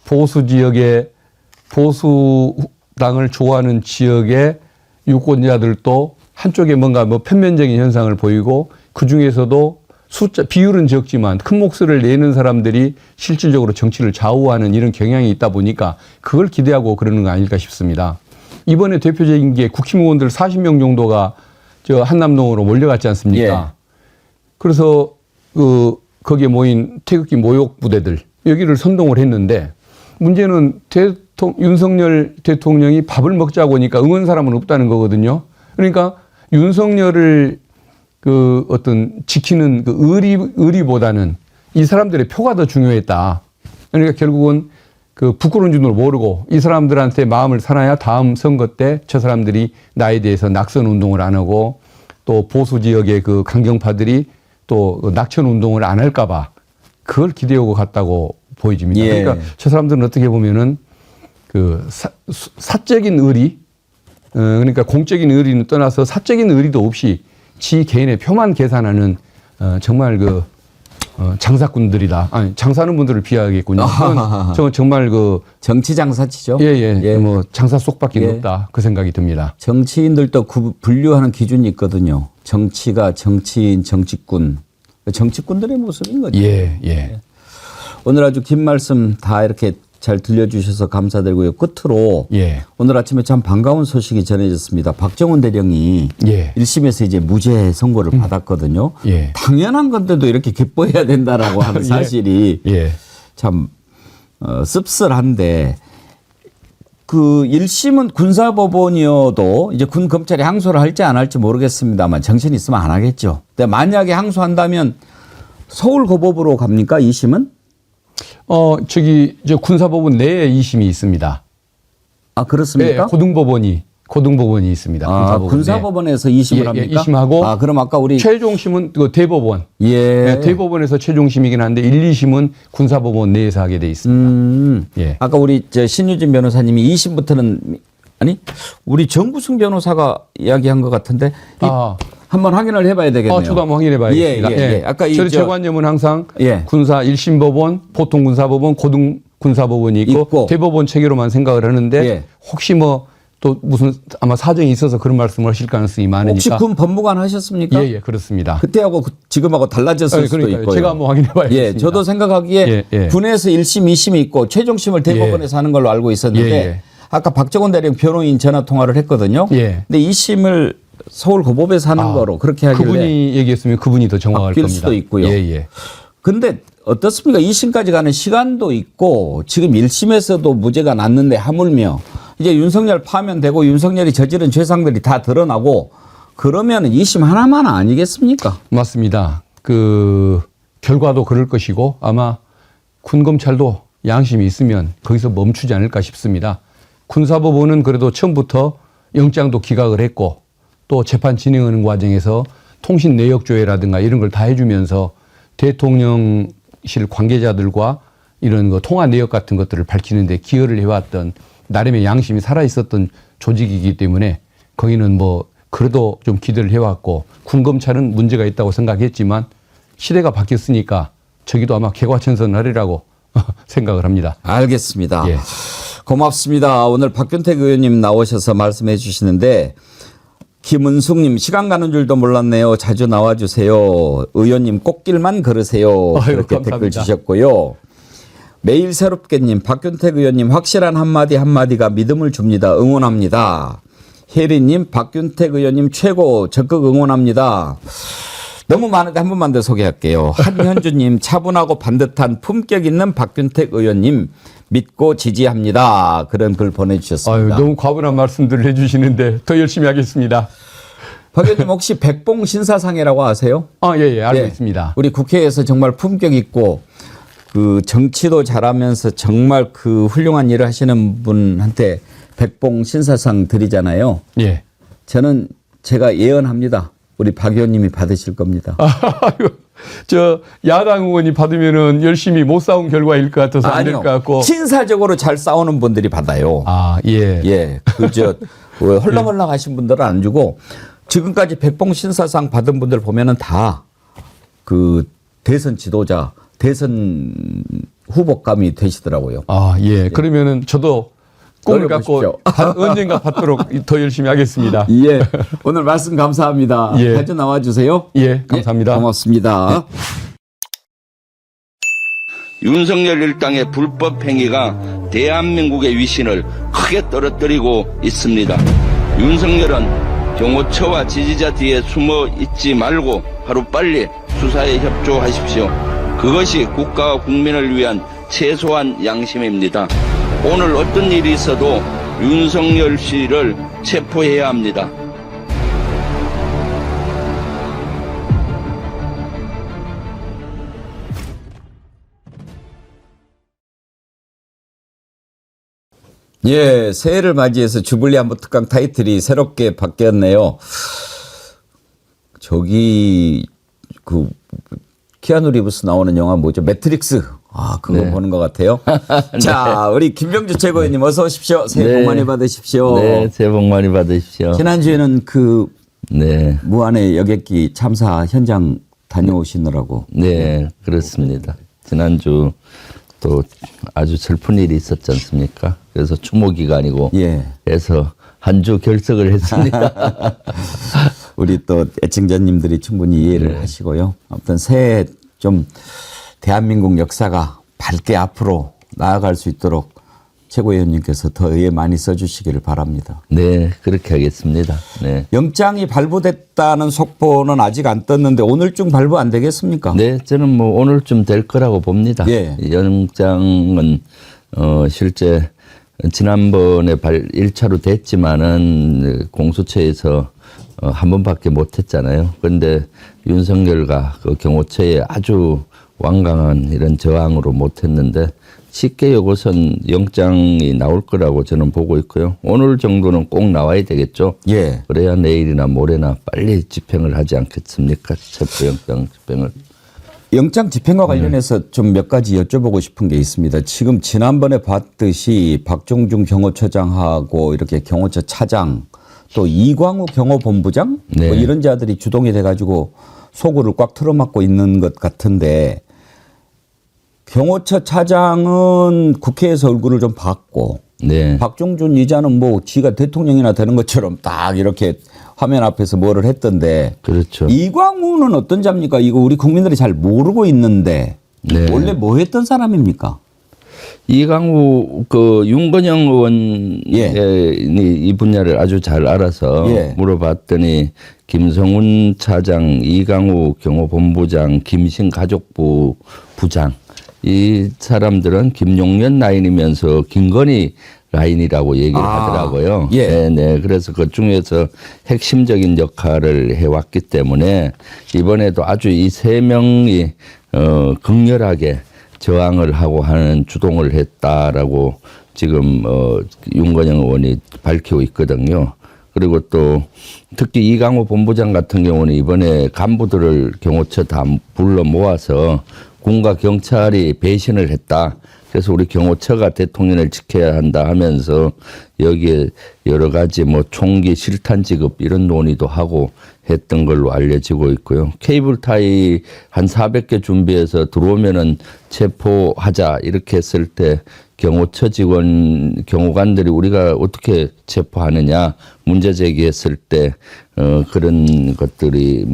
보수 지역의 보수당을 좋아하는 지역의 유권자들도 한쪽에 뭔가 뭐 편면적인 현상을 보이고 그 중에서도 비율은 적지만 큰 목소리를 내는 사람들이 실질적으로 정치를 좌우하는 이런 경향이 있다 보니까 그걸 기대하고 그러는 거 아닐까 싶습니다. 이번에 대표적인 게 국힘의원들 40명 정도가 저 한남동으로 몰려갔지 않습니까? 예. 그래서 거기에 모인 태극기 모욕 부대들 여기를 선동을 했는데 문제는 윤석열 대통령이 밥을 먹자고 하니까 응원 사람은 없다는 거거든요. 그러니까 윤석열을 그 어떤 지키는 그 의리보다는 이 사람들의 표가 더 중요했다. 그러니까 결국은 그 부끄러운 줄도 모르고 이 사람들한테 마음을 사놔야 다음 선거 때 저 사람들이 나에 대해서 낙선 운동을 안 하고 또 보수 지역의 그 강경파들이 또 낙천 운동을 안 할까봐 그걸 기대하고 갔다고 보여집니다. 예. 그러니까 저 사람들은 어떻게 보면은 그 사적인 의리, 그러니까 공적인 의리는 떠나서 사적인 의리도 없이 지 개인의 표만 계산하는 정말 그 장사꾼들이다. 아니 장사하는 분들을 비하하겠군요. 저건 정말 그 정치 장사치죠. 예. 뭐 장사 속밖에 없다 그 생각이 듭니다. 정치인들도 분류하는 기준이 있거든요. 정치가 정치인, 정치꾼, 정치꾼들의 모습인 거죠. 예. 오늘 아주 긴 말씀 다 이렇게 잘 들려주셔서 감사드리고요. 끝으로 예. 오늘 아침에 참 반가운 소식이 전해졌습니다. 박정훈 대령이 예. 1심에서 이제 무죄 선고를 받았거든요. 예. 당연한 건데도 이렇게 기뻐해야 된다라고 하는 사실이 예. 참 씁쓸한데 그 1심은 군사법원이어도 이제 군 검찰이 항소를 할지 안 할지 모르겠습니다만 정신이 있으면 안 하겠죠. 근데 만약에 항소한다면 서울고법으로 갑니까? 2심은? 저 군사법원 내에 2심이 있습니다. 아, 그렇습니까? 예, 고등법원이 있습니다. 군사법원에서 2심을 합니까? 2심하고 아, 그럼 아까 우리 최종심은 그 대법원. 예. 대법원에서 최종심이긴 한데 1, 2심은 군사법원 내에서 하게 돼 있습니다. 예. 아까 우리 신유진 변호사님이 2심부터는 아니 우리 정구승 변호사가 이야기한 것 같은데 한번 확인을 해봐야 되겠네요. 저도 한번 확인해 봐야겠습니다. 예. 아까 저희 제관념은 항상 예. 군사 1심 법원, 보통 군사법원, 고등 군사법원이 있고 대법원 체계로만 생각을 하는데 예. 혹시 뭐 또 무슨 아마 사정이 있어서 그런 말씀을 하실 가능성이 많으니까. 혹시 군 법무관 하셨습니까? 예, 그렇습니다. 그때하고 지금하고 달라졌을 수도 있고요. 제가 한번 확인해 봐야겠습니다. 예, 저도 생각하기에 군에서 1심, 2심이 있고 최종심을 대법원에서 하는 걸로 알고 있었는데 아까 박정훈 대령 변호인 전화 통화를 했거든요. 근데 2심을 서울고법에서 하는 거로 그렇게 하길래 그분이 얘기했으면 그분이 더 정확할 겁니다. 수도 있고요. 근데 어떻습니까? 2심까지 가는 시간도 있고 지금 1심에서도 무죄가 났는데 하물며 이제 윤석열 파면되고 윤석열이 저지른 죄상들이 다 드러나고 그러면 2심 하나만 아니겠습니까? 맞습니다. 그 결과도 그럴 것이고 아마 군검찰도 양심이 있으면 거기서 멈추지 않을까 싶습니다. 군사법원은 그래도 처음부터 영장도 기각을 했고 또 재판 진행하는 과정에서 통신 내역 조회라든가 이런 걸 다 해주면서 대통령실 관계자들과 이런 거 통화 내역 같은 것들을 밝히는데 기여를 해왔던 나름의 양심이 살아있었던 조직이기 때문에 거기는 뭐 그래도 좀 기대를 해왔고 군검찰은 문제가 있다고 생각했지만 시대가 바뀌었으니까 저기도 아마 개과천선하리라고 생각을 합니다. 알겠습니다. 고맙습니다. 오늘 박균택 의원님 나오셔서 말씀해 주시는데 김은숙님 시간 가는 줄도 몰랐네요. 자주 나와주세요. 의원님 꽃길만 걸으세요. 그렇게 댓글 주셨고요. 매일 새롭게님 박균택 의원님 확실한 한마디가 믿음을 줍니다. 응원합니다. 혜리님 박균택 의원님 최고 적극 응원합니다. 너무 많은데 한 번만 더 소개할게요. 한현주님 차분하고 반듯한 품격 있는 박균택 의원님 믿고 지지합니다. 그런 글 보내주셨습니다. 너무 과분한 말씀들을 해주시는데 더 열심히 하겠습니다. 박 의원님 혹시 백봉 신사상이라고 아세요? 예, 알고 있습니다. 우리 국회에서 정말 품격 있고 그 정치도 잘하면서 정말 그 훌륭한 일을 하시는 분한테 백봉 신사상 드리잖아요. 저는 제가 예언합니다. 우리 박 의원님이 받으실 겁니다. 저 야당 의원이 받으면은 열심히 못 싸운 결과일 것 같아서 안 될 것 같고. 신사적으로 잘 싸우는 분들이 받아요. 그저 헐렁헐렁 하신 분들은 안 주고 지금까지 백봉 신사상 받은 분들 보면은 다 그 대선 지도자, 대선 후보감이 되시더라고요. 그러면은 저도 꿈을 갖고 언젠가 받도록 더 열심히 하겠습니다. 오늘 말씀 감사합니다. 자주 나와주세요. 감사합니다. 고맙습니다. 윤석열 일당의 불법 행위가 대한민국의 위신을 크게 떨어뜨리고 있습니다. 윤석열은 경호처와 지지자 뒤에 숨어 있지 말고 하루빨리 수사에 협조하십시오. 그것이 국가와 국민을 위한 최소한 양심입니다. 오늘 어떤 일이 있어도 윤석열 씨를 체포해야 합니다. 예, 새해를 맞이해서 주블리 안보 특강 타이틀이 새롭게 바뀌었네요. 저기 그 키아누 리브스 나오는 영화 뭐죠? 매트릭스. 아, 그거 네. 보는 것 같아요. 자, 우리 김병주 최고위원님 어서 오십시오. 새해 복 네. 많이 받으십시오. 네, 새해 복 많이 받으십시오. 지난주에는 그 네, 무한의 여객기 참사 현장 다녀오시느라고. 네, 그렇습니다. 지난주 또 아주 슬픈 일이 있었지 않습니까? 그래서 추모 기간이고 예. 해서 한 주 결석을 했습니다. 우리 또 애청자님들이 충분히 이해를 하시고요. 아무튼 새해 좀 대한민국 역사가 밝게 앞으로 나아갈 수 있도록 최고위원님께서 더 의회 많이 써주시기를 바랍니다. 네, 그렇게 하겠습니다. 네. 영장이 발부됐다는 속보는 아직 안 떴는데 오늘쯤 발부 안 되겠습니까? 네, 저는 뭐 오늘쯤 될 거라고 봅니다. 예. 영장은 실제 지난번에 1차로 됐지만은 공수처에서 한 번밖에 못 했잖아요. 그런데 윤석열과 그 경호처에 아주 완강한 이런 저항으로 못 했는데 쉽게 요것은 영장이 나올 거라고 저는 보고 있고요. 오늘 정도는 꼭 나와야 되겠죠. 예. 그래야 내일이나 모레나 빨리 집행을 하지 않겠습니까? 체포영장 집행을. 영장 집행과 관련해서 좀 몇 가지 여쭤보고 싶은 게 있습니다. 지금 지난번에 봤듯이 박종중 경호처장하고 이렇게 경호처 차장 또 이광우 경호본부장 네. 뭐 이런 자들이 주동이 돼가지고 소구를 꽉 틀어막고 있는 것 같은데 경호처 차장은 국회에서 얼굴을 좀 봤고 네. 박종준 이자는 뭐 지가 대통령이나 되는 것처럼 딱 이렇게 화면 앞에서 뭐를 했던데 그렇죠. 이광우는 어떤 자입니까? 이거 우리 국민들이 잘 모르고 있는데 네. 원래 뭐 했던 사람입니까? 이강우 그 윤건영 의원이 이 분야를 아주 잘 알아서 예. 물어봤더니 김성훈 차장, 이강우 경호본부장, 김신 가족부 부장 이 사람들은 김용년 라인이면서 김건희 라인이라고 얘기를 하더라고요. 예. 네, 네. 그래서 그 중에서 핵심적인 역할을 해왔기 때문에 이번에도 아주 이 세 명이 극렬하게 저항을 하고 하는 주동을 했다라고 지금 윤건영 의원이 밝히고 있거든요. 그리고 또 특히 이강호 본부장 같은 경우는 이번에 간부들을 경호처 다 불러 모아서 군과 경찰이 배신을 했다. 그래서 우리 경호처가 대통령을 지켜야 한다 하면서 여기에 여러 가지 뭐 총기 실탄 지급 이런 논의도 하고 했던 걸로 알려지고 있고요. 케이블 타이 한 400개 준비해서 들어오면은 체포하자 이렇게 했을 때 경호처 직원 경호관들이 우리가 어떻게 체포하느냐 문제 제기했을 때 그런 것들이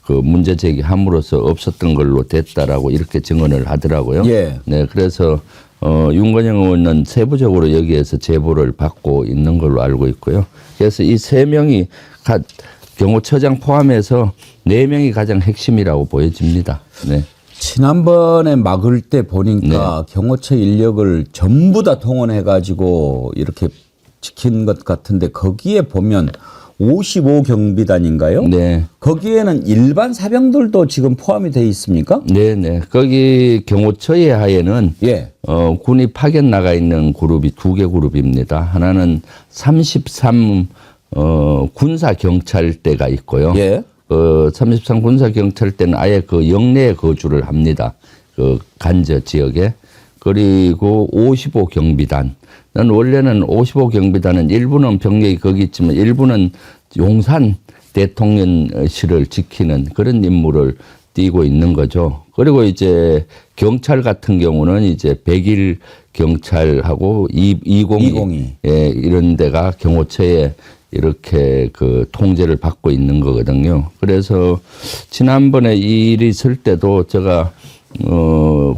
그 문제 제기함으로써 없었던 걸로 됐다라고 이렇게 증언을 하더라고요. 예. 네, 그래서 윤건영 의원은 세부적으로 여기에서 제보를 받고 있는 걸로 알고 있고요. 그래서 이 세 명이 경호처장 포함해서 4명이 가장 핵심이라고 보여집니다. 네. 지난번에 막을 때 보니까 경호처 인력을 전부 다 동원해가지고 이렇게 지킨 것 같은데 거기에 보면 55경비단인가요? 네. 거기에는 일반 사병들도 지금 포함이 돼 있습니까? 네네. 거기 경호처의 하에는 예. 군이 파견 나가 있는 그룹이 2개 그룹입니다. 하나는 33 군사 경찰대가 있고요. 예. 33 군사 경찰대는 아예 그 영내에 거주를 합니다. 그 간저 지역에. 그리고 55 경비단. 난 원래는 55 경비단은 일부는 병력이 거기 있지만 일부는 용산 대통령실을 지키는 그런 임무를 띠고 있는 거죠. 그리고 이제 경찰 같은 경우는 이제 101 경찰하고 202 예, 이런 데가 경호처에 이렇게 그 통제를 받고 있는 거거든요. 그래서 지난번에 이 일이 있을 때도 제가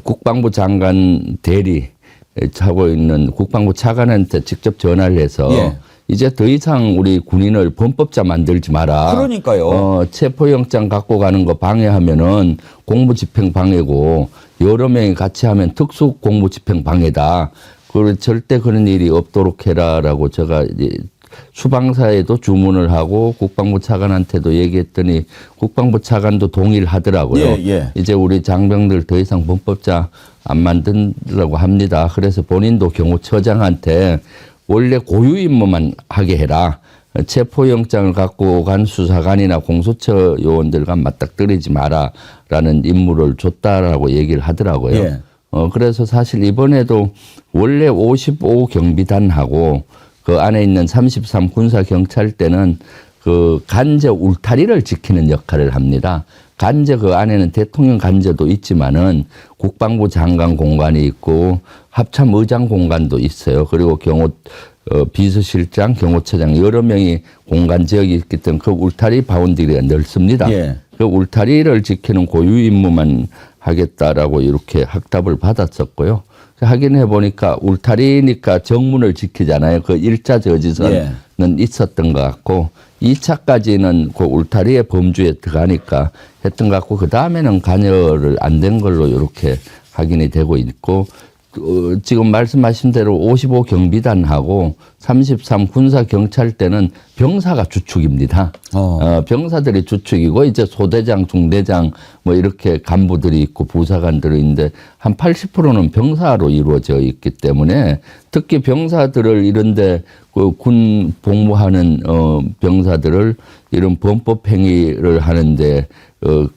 국방부 장관 대리 하고 있는 국방부 차관한테 직접 전화를 해서 예. 이제 더 이상 우리 군인을 범법자 만들지 마라. 그러니까요. 체포영장 갖고 가는 거 방해하면은 공무집행 방해고 여러 명이 같이 하면 특수 공무집행 방해다. 그리고 절대 그런 일이 없도록 해라라고 제가 이제 수방사에도 주문을 하고 국방부 차관한테도 얘기했더니 국방부 차관도 동의를 하더라고요. 예, 예. 이제 우리 장병들 더 이상 범법자 안 만든다고 합니다. 그래서 본인도 경호처장한테 원래 고유 임무만 하게 해라. 체포영장을 갖고 간 수사관이나 공수처 요원들과 맞닥뜨리지 마라라는 임무를 줬다라고 얘기를 하더라고요. 예. 그래서 사실 이번에도 원래 55 경비단하고 그 안에 있는 33 군사경찰대는 그 간제 울타리를 지키는 역할을 합니다. 간제 그 안에는 대통령 간제도 있지만은 국방부 장관 공간이 있고 합참 의장 공간도 있어요. 그리고 비서실장, 경호처장 여러 명이 공간 지역이 있기 때문에 그 울타리 바운드리가 넓습니다. 예. 그 울타리를 지키는 고유 임무만 하겠다라고 이렇게 확답을 받았었고요. 확인해 보니까 울타리니까 정문을 지키잖아요. 그 1차 저지선은 있었던 것 같고 2차까지는 그 울타리의 범주에 들어가니까 했던 것 같고 그 다음에는 관여를 안 된 걸로 이렇게 확인이 되고 있고 지금 말씀하신 대로 55 경비단하고 33 군사경찰대는 병사가 주축입니다. 병사들이 주축이고 이제 소대장, 중대장 뭐 이렇게 간부들이 있고 부사관들이 있는데 한 80%는 병사로 이루어져 있기 때문에 특히 병사들을 이런데 그 군 복무하는 병사들을 이런 범법 행위를 하는데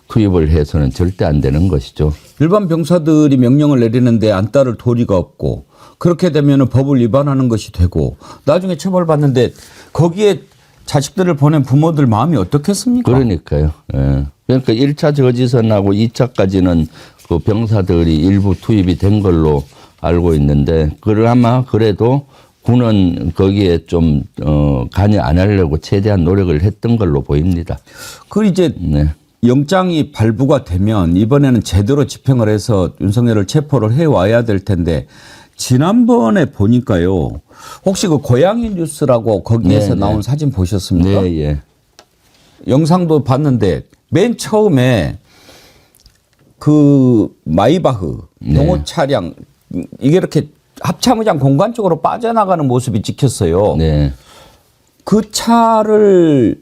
투입을 해서는 절대 안 되는 것이죠. 일반 병사들이 명령을 내리는데 안 따를 도리가 없고 그렇게 되면 법을 위반하는 것이 되고 나중에 처벌받는데 거기에 자식들을 보낸 부모들 마음이 어떻겠습니까? 그러니까요. 예. 그러니까 1차 저지선하고 2차까지는 그 병사들이 일부 투입이 된 걸로 알고 있는데 그나마 그래도 군은 거기에 좀 관여 안 하려고 최대한 노력을 했던 걸로 보입니다. 그 이제 영장이 발부가 되면 이번에는 제대로 집행을 해서 윤석열을 체포를 해와야 될 텐데 지난번에 보니까요. 혹시 그 고양이 뉴스라고 거기에서 나온 사진 보셨습니까? 네, 예. 영상도 봤는데 맨 처음에 그 마이바흐 경호 차량 이게 이렇게 합참의장 공간 쪽으로 빠져나가는 모습이 찍혔어요. 네. 그 차를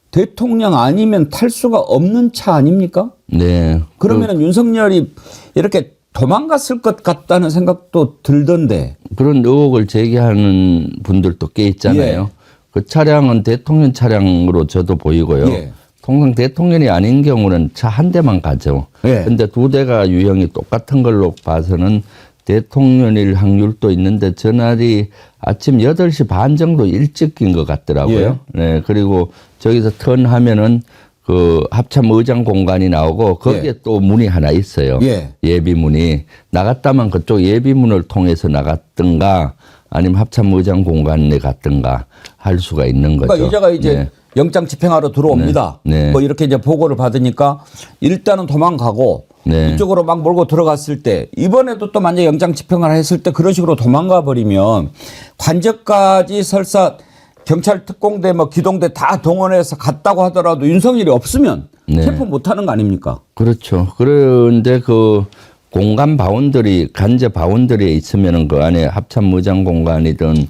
대통령 아니면 탈 수가 없는 차 아닙니까? 네. 그러면은 윤석열이 이렇게 도망갔을 것 같다는 생각도 들던데. 그런 의혹을 제기하는 분들도 꽤 있잖아요. 예. 그 차량은 대통령 차량으로 저도 보이고요. 예. 통상 대통령이 아닌 경우는 차 한 대만 가죠. 그런데 예. 두 대가 유형이 똑같은 걸로 봐서는 대통령일 확률도 있는데 전날이 아침 8시 반 정도 일찍인 것 같더라고요. 네. 그리고 저기서 턴하면은 그 합참 의장 공간이 나오고 거기에 또 문이 하나 있어요. 예비문이. 나갔다만 그쪽 예비문을 통해서 나갔든가 아니면 합참 의장 공간에 갔든가 할 수가 있는 거죠. 그러니까 이자가 이제 영장 집행하러 들어옵니다. 뭐 이렇게 이제 보고를 받으니까 일단은 도망가고 이쪽으로 막 몰고 들어갔을 때 이번에도 또 만약 영장 집행을 했을 때 그런 식으로 도망가 버리면 관저까지 설사 경찰 특공대 뭐 기동대 다 동원해서 갔다고 하더라도 윤석열이 없으면 체포 못하는 거 아닙니까? 그렇죠. 그런데 그 공간 바운더리 간제 바운더리에 있으면은 그 안에 합참 의장 공간이든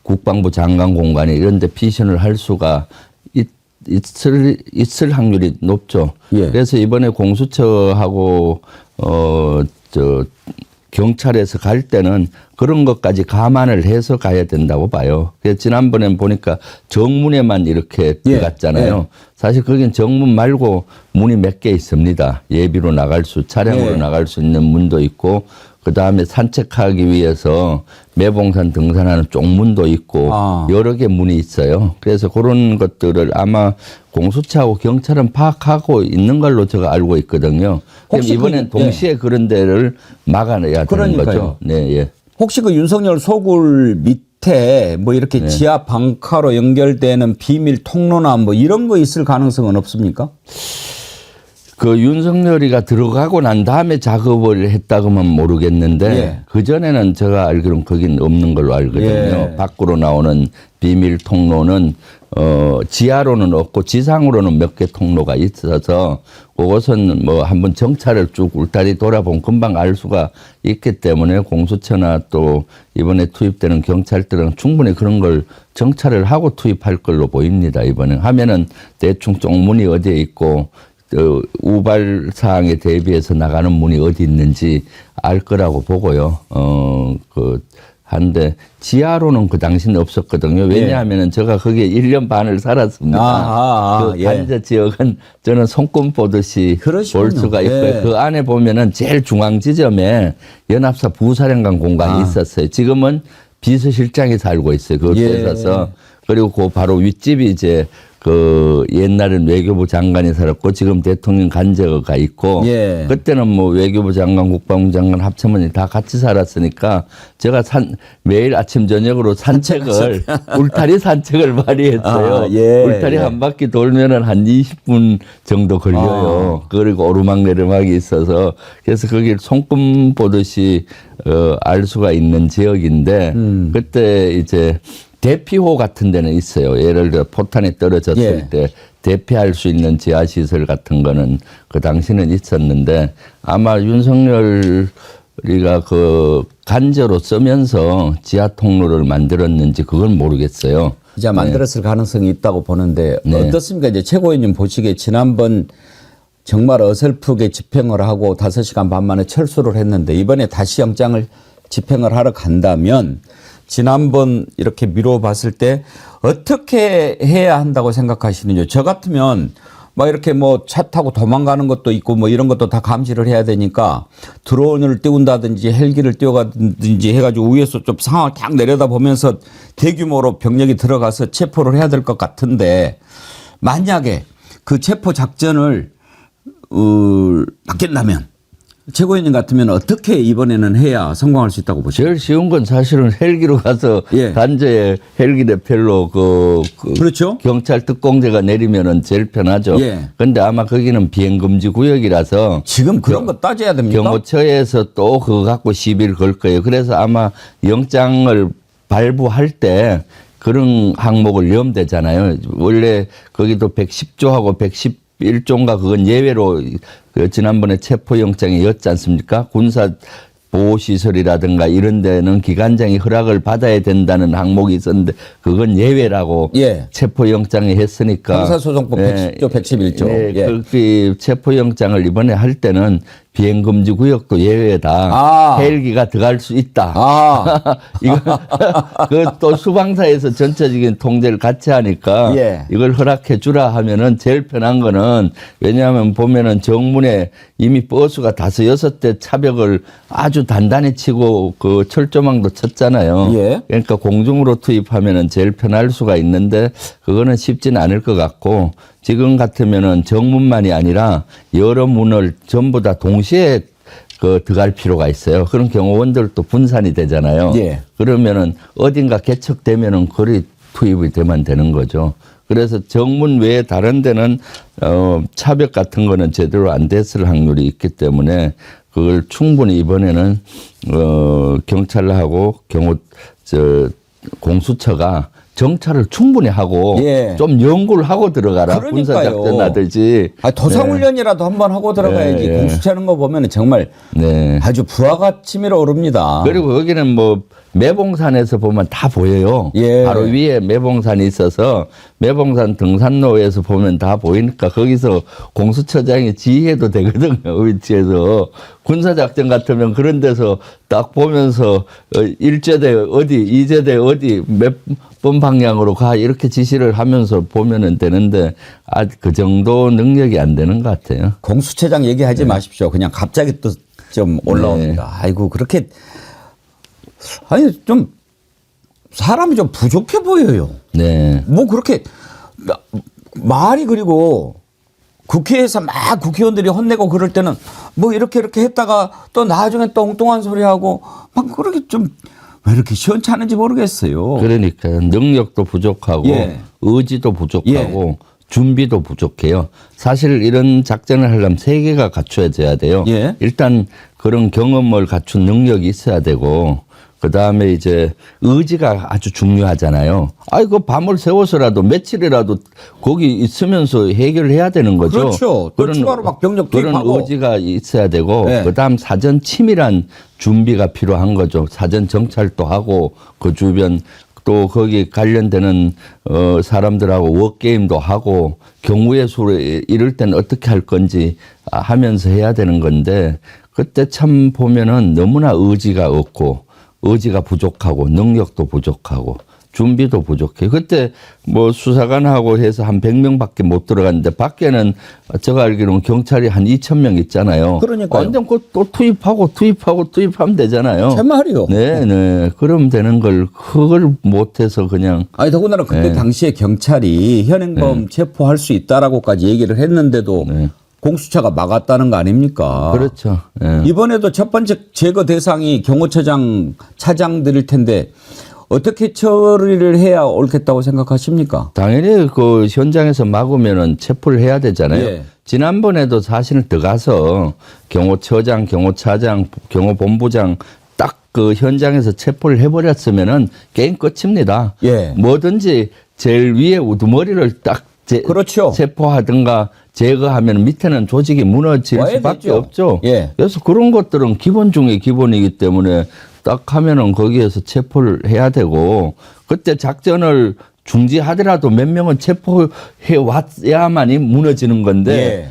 국방부 장관 공간이 이런 데 피신을 할 수가 있을 확률이 높죠. 그래서 이번에 공수처하고 경찰에서 갈 때는 그런 것까지 감안을 해서 가야 된다고 봐요. 그래서 지난번엔 보니까 정문에만 이렇게 들어갔잖아요. 사실 거긴 정문 말고 문이 몇 개 있습니다. 예비로 나갈 차량으로 나갈 수 있는 문도 있고 그다음에 산책하기 위해서 매봉산 등산하는 쪽문도 있고 여러 개 문이 있어요. 그래서 그런 것들을 아마 공수처하고 경찰은 파악하고 있는 걸로 제가 알고 있거든요. 그럼 이번엔 동시에 그런 데를 막아내야 되는 거죠. 네, 예. 혹시 그 윤석열 소굴 밑에 뭐 이렇게 지하 방카로 연결되는 비밀 통로나 뭐 이런 거 있을 가능성은 없습니까? 그 윤석열이가 들어가고 난 다음에 작업을 했다고만 모르겠는데 예. 그 전에는 제가 알기로는 거긴 없는 걸로 알거든요. 예. 밖으로 나오는 비밀 통로는 지하로는 없고 지상으로는 몇 개 통로가 있어서 그것은 뭐 한번 정찰을 쭉 울타리 돌아보면 금방 알 수가 있기 때문에 공수처나 또 이번에 투입되는 경찰들은 충분히 그런 걸 정찰을 하고 투입할 걸로 보입니다. 이번에 하면은 대충 쪽문이 어디에 있고 우발 사항에 대비해서 나가는 문이 어디 있는지 알 거라고 보고요. 한데 지하로는 그 당시는 없었거든요. 왜냐하면은 제가 거기에 1년 반을 살았습니다. 그 예. 관저 지역은 저는 손금 보듯이 그러시군요. 볼 수가 있고요. 예. 그 안에 보면은 제일 중앙 지점에 연합사 부사령관 공간이 있었어요. 지금은 비서실장이 살고 있어요. 그걸 예. 뺏어서. 그리고 그 바로 윗집이 이제 그 옛날엔 외교부 장관이 살았고 지금 대통령 간저가 있고 예. 그때는 뭐 외교부 장관, 국방부 장관 합참원이 다 같이 살았으니까 제가 매일 아침 저녁으로 산책을 울타리 산책을 많이 했어요. 아, 예, 울타리 예. 한 바퀴 돌면은 한 20분 정도 걸려요. 그리고 오르막 내리막이 있어서 그래서 거기 손금 보듯이 알 수가 있는 지역인데 그때 이제 대피호 같은 데는 있어요. 예를 들어 포탄이 떨어졌을 예. 때 대피할 수 있는 지하시설 같은 거는 그 당시는 있었는데 아마 윤석열이가 그 간저로 쓰면서 지하 통로를 만들었는지 그건 모르겠어요. 이제 만들었을 가능성이 있다고 보는데 네. 어떻습니까? 이제 최고위원님 보시기에 지난번 정말 어설프게 집행을 하고 5시간 반 만에 철수를 했는데 이번에 다시 영장을 집행을 하러 간다면 지난번 이렇게 미뤄봤을 때 어떻게 해야 한다고 생각하시는지요? 저 같으면 막 이렇게 뭐 차 타고 도망가는 것도 있고 뭐 이런 것도 다 감시를 해야 되니까 드론을 띄운다든지 헬기를 띄워가든지 해가지고 위에서 좀 상황을 딱 내려다보면서 대규모로 병력이 들어가서 체포를 해야 될 것 같은데 만약에 그 체포 작전을 받겠다면 최고위원님 같으면 어떻게 이번에는 해야 성공할 수 있다고 보세요? 제일 쉬운 건 사실은 헬기로 가서 예. 단저에 헬기 대표로 그렇죠. 경찰 특공대가 내리면은 제일 편하죠. 예. 근데 아마 거기는 비행 금지 구역이라서 지금 그런 거 따져야 됩니까? 경호처에서 또 그거 갖고 시비를 걸 거예요. 그래서 아마 영장을 발부할 때 그런 항목을 넣으면 되잖아요. 원래 거기도 110조하고 111조인가 그건 예외로 그 지난번에 체포영장이었지 않습니까? 군사 보호시설이라든가 이런 데는 기관장이 허락을 받아야 된다는 항목이 있었는데 그건 예외라고 예. 체포영장에 했으니까. 형사소송법 110조, 111조. 예, 예. 그 체포영장을 이번에 할 때는 비행금지 구역도 예외다. 아. 헬기가 들어갈 수 있다. 아, 이거 그 또 수방사에서 전체적인 통제를 같이 하니까 예. 이걸 허락해 주라 하면은 제일 편한 거는 왜냐하면 보면은 정문에 이미 버스가 5, 6대 차벽을 아주 단단히 치고 그 철조망도 쳤잖아요. 예. 그러니까 공중으로 투입하면은 제일 편할 수가 있는데 그거는 쉽지는 않을 것 같고 지금 같으면은 정문만이 아니라 여러 문을 전부 다 동시에 들어갈 필요가 있어요. 그런 경호원들도 분산이 되잖아요. 예. 그러면은 어딘가 개척되면은 거리 투입이 되면 되는 거죠. 그래서 정문 외에 다른 데는 차벽 같은 거는 제대로 안 됐을 확률이 있기 때문에 그걸 충분히 이번에는 경찰하고 공수처가 정찰을 충분히 하고 예. 좀 연구를 하고 들어가라. 그러니까요. 군사작전 하듯이. 도상훈련이라도 한번 하고 들어가야지. 예, 예. 공수처하는 거 보면 정말 네. 아주 부하가 치밀어 오릅니다. 그리고 여기는 뭐 매봉산에서 보면 다 보여요. 예. 바로 위에 매봉산이 있어서 매봉산 등산로에서 보면 다 보이니까 거기서 공수처장이 지휘해도 되거든요. 위치에서. 군사작전 같으면 그런 데서 딱 보면서 1제대 어디, 2제대 어디, 몇 번 방향으로 가 이렇게 지시를 하면서 보면은 되는데 그 정도 능력이 안 되는 것 같아요. 공수처장 얘기하지 마십시오. 그냥 갑자기 또 좀 올라옵니다. 네. 아이고 그렇게 아니 좀 사람이 좀 부족해 보여요. 네. 뭐 그렇게 말이 그리고 국회에서 막 국회의원들이 혼내고 그럴 때는 뭐 이렇게 했다가 또 나중에 또 엉뚱한 소리 하고 막 그렇게 좀 왜 이렇게 시원찮은지 모르겠어요. 그러니까요. 능력도 부족하고 예. 의지도 부족하고 준비도 부족해요. 사실 이런 작전을 하려면 세 개가 갖춰져야 돼요. 예. 일단 그런 경험을 갖춘 능력이 있어야 되고, 그 다음에 이제 의지가 아주 중요하잖아요. 아이고 밤을 새워서라도 며칠이라도 거기 있으면서 해결을 해야 되는 거죠. 그렇죠. 또 추가로 막 병력 그런 투입하고. 의지가 있어야 되고, 네. 그 다음 사전 치밀한 준비가 필요한 거죠. 사전 정찰도 하고 그 주변 또 거기 관련되는 사람들하고 워게임도 하고 경우의 수를 이럴 때는 어떻게 할 건지 하면서 해야 되는 건데, 그때 참 보면은 너무나 의지가 없고 의지가 부족하고 능력도 부족하고 준비도 부족해. 그때 뭐 수사관하고 해서 한 100명밖에 못 들어갔는데 밖에는 제가 알기로는 경찰이 한 2,000명 있잖아요. 그러니까요. 완전 또 투입하면 되잖아요. 제 말이요. 네. 그러면 되는 걸 그걸 못해서 그냥 아니 더군다나 그때 네. 당시에 경찰이 현행범 체포할 수 있다라고까지 얘기를 했는데도 네. 공수처가 막았다는 거 아닙니까? 그렇죠. 네. 이번에도 첫 번째 제거 대상이 경호처장 차장들일 텐데 어떻게 처리를 해야 옳겠다고 생각하십니까? 당연히 그 현장에서 막으면은 체포를 해야 되잖아요. 예. 지난번에도 사실은 들어가서 경호처장, 경호차장, 경호본부장 딱 그 현장에서 체포를 해버렸으면은 게임 끝입니다. 예. 뭐든지 제일 위에 우두머리를 딱 그렇죠. 체포하든가 제거하면 밑에는 조직이 무너질 와야 수밖에 되죠. 없죠. 예. 그래서 그런 것들은 기본 중에 기본이기 때문에 딱 하면은 거기에서 체포를 해야 되고, 그때 작전을 중지하더라도 몇 명은 체포해 왔야만이 무너지는 건데 예.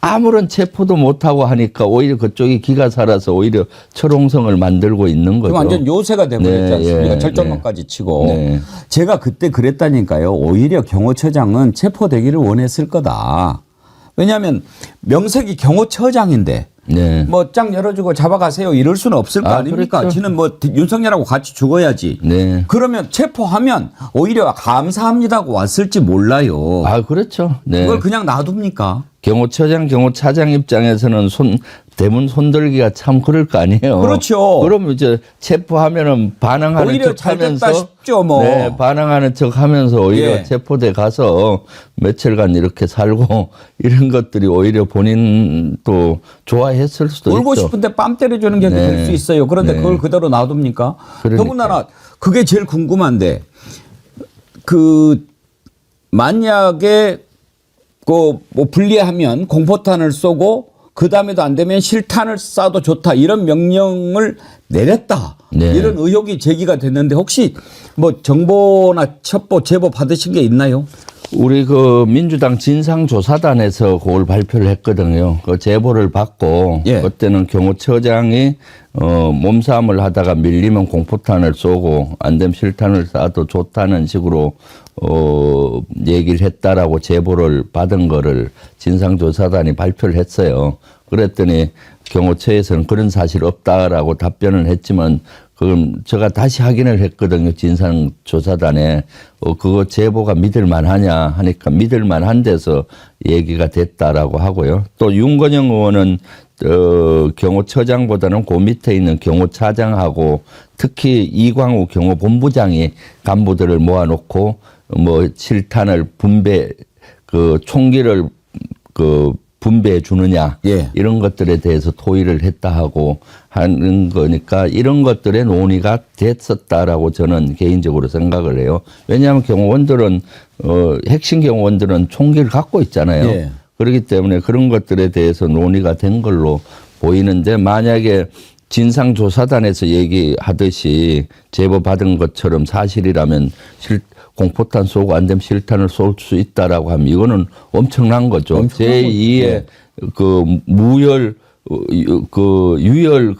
아무런 체포도 못하고 하니까 오히려 그쪽이 기가 살아서 오히려 철옹성을 만들고 있는 거죠. 그럼 완전 요새가 돼버렸지 네, 않습니까? 예, 철조망까지 치고. 네. 제가 그때 그랬다니까요. 오히려 경호처장은 체포되기를 원했을 거다. 왜냐하면 명색이 경호처장인데 네. 뭐 짱 열어주고 잡아가세요 이럴 수는 없을 거 아닙니까? 그렇죠. 지는 뭐 윤석열하고 같이 죽어야지. 네. 그러면 체포하면 오히려 감사합니다고 왔을지 몰라요. 그렇죠. 네. 그걸 그냥 놔둡니까? 경호처장, 경호차장 입장에서는 대문 손들기가 참 그럴 거 아니에요. 그렇죠. 그럼 이제 체포하면은 반항하는 오히려 척 잘 됐다 하면서 싶죠, 뭐. 네, 반항하는 척 하면서 오히려 예. 체포대 가서 며칠간 이렇게 살고 이런 것들이 오히려 본인도 좋아했을 수도 울고 있죠. 싶은데 빰 때려주는 게 네. 될 수 있어요. 그런데 네. 그걸 그대로 놔둡니까? 그러니까요. 더군다나 그게 제일 궁금한데 그 만약에 그 뭐 분리하면 공포탄을 쏘고 그 다음에도 안 되면 실탄을 쏴도 좋다 이런 명령을 내렸다. 네. 이런 의혹이 제기가 됐는데 혹시 뭐 정보나 첩보 제보 받으신 게 있나요? 우리 그 민주당 진상조사단에서 그걸 발표를 했거든요. 그 제보를 받고 예. 그때는 경호처장이 몸싸움을 하다가 밀리면 공포탄을 쏘고 안 되면 실탄을 쏴도 좋다는 식으로 얘기를 했다라고 제보를 받은 거를 진상조사단이 발표를 했어요. 그랬더니 경호처에서는 그런 사실 없다라고 답변을 했지만 그럼 제가 다시 확인을 했거든요. 진상조사단에. 그거 제보가 믿을만하냐 하니까 믿을만한 데서 얘기가 됐다라고 하고요. 또 윤건영 의원은 경호처장보다는 그 밑에 있는 경호차장하고 특히 이광우 경호본부장이 간부들을 모아놓고 뭐 실탄을 총기를 분배해 주느냐 예. 이런 것들에 대해서 토의를 했다 하고 하는 거니까 이런 것들의 논의가 됐었다라고 저는 개인적으로 생각을 해요. 왜냐하면 경호원들은 핵심 경호원들은 총기를 갖고 있잖아요. 예. 그렇기 때문에 그런 것들에 대해서 논의가 된 걸로 보이는데 만약에 진상조사단에서 얘기하듯이 제보 받은 것처럼 사실이라면 공포탄 쏘고 안 되면 실탄을 쏠 수 있다라고 하면 이거는 엄청난 거죠. 엄청난 제2의 그 유혈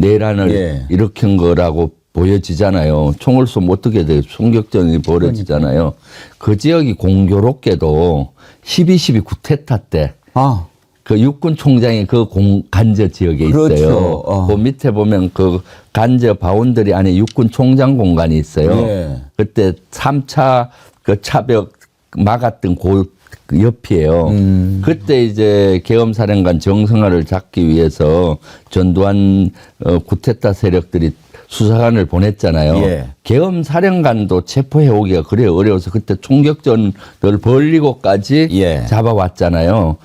내란을 예. 일으킨 거라고 보여지잖아요. 총을 쏘면 어떻게 돼요? 총격전이 벌어지잖아요. 그 지역이 공교롭게도 12.12 구테타 때 그 육군 총장이 그 간저 지역에 그렇죠. 있어요. 그 밑에 보면 그 간저 바운더리 안에 육군 총장 공간이 있어요. 예. 그때 3차 그 차벽 막았던 그 옆이에요. 그때 이제 계엄사령관 정성화를 잡기 위해서 전두환 구테타 세력들이 수사관을 보냈잖아요. 예. 계엄 사령관도 체포해 오기가 그래 어려워서 그때 총격전을 벌리고까지 예. 잡아왔잖아요.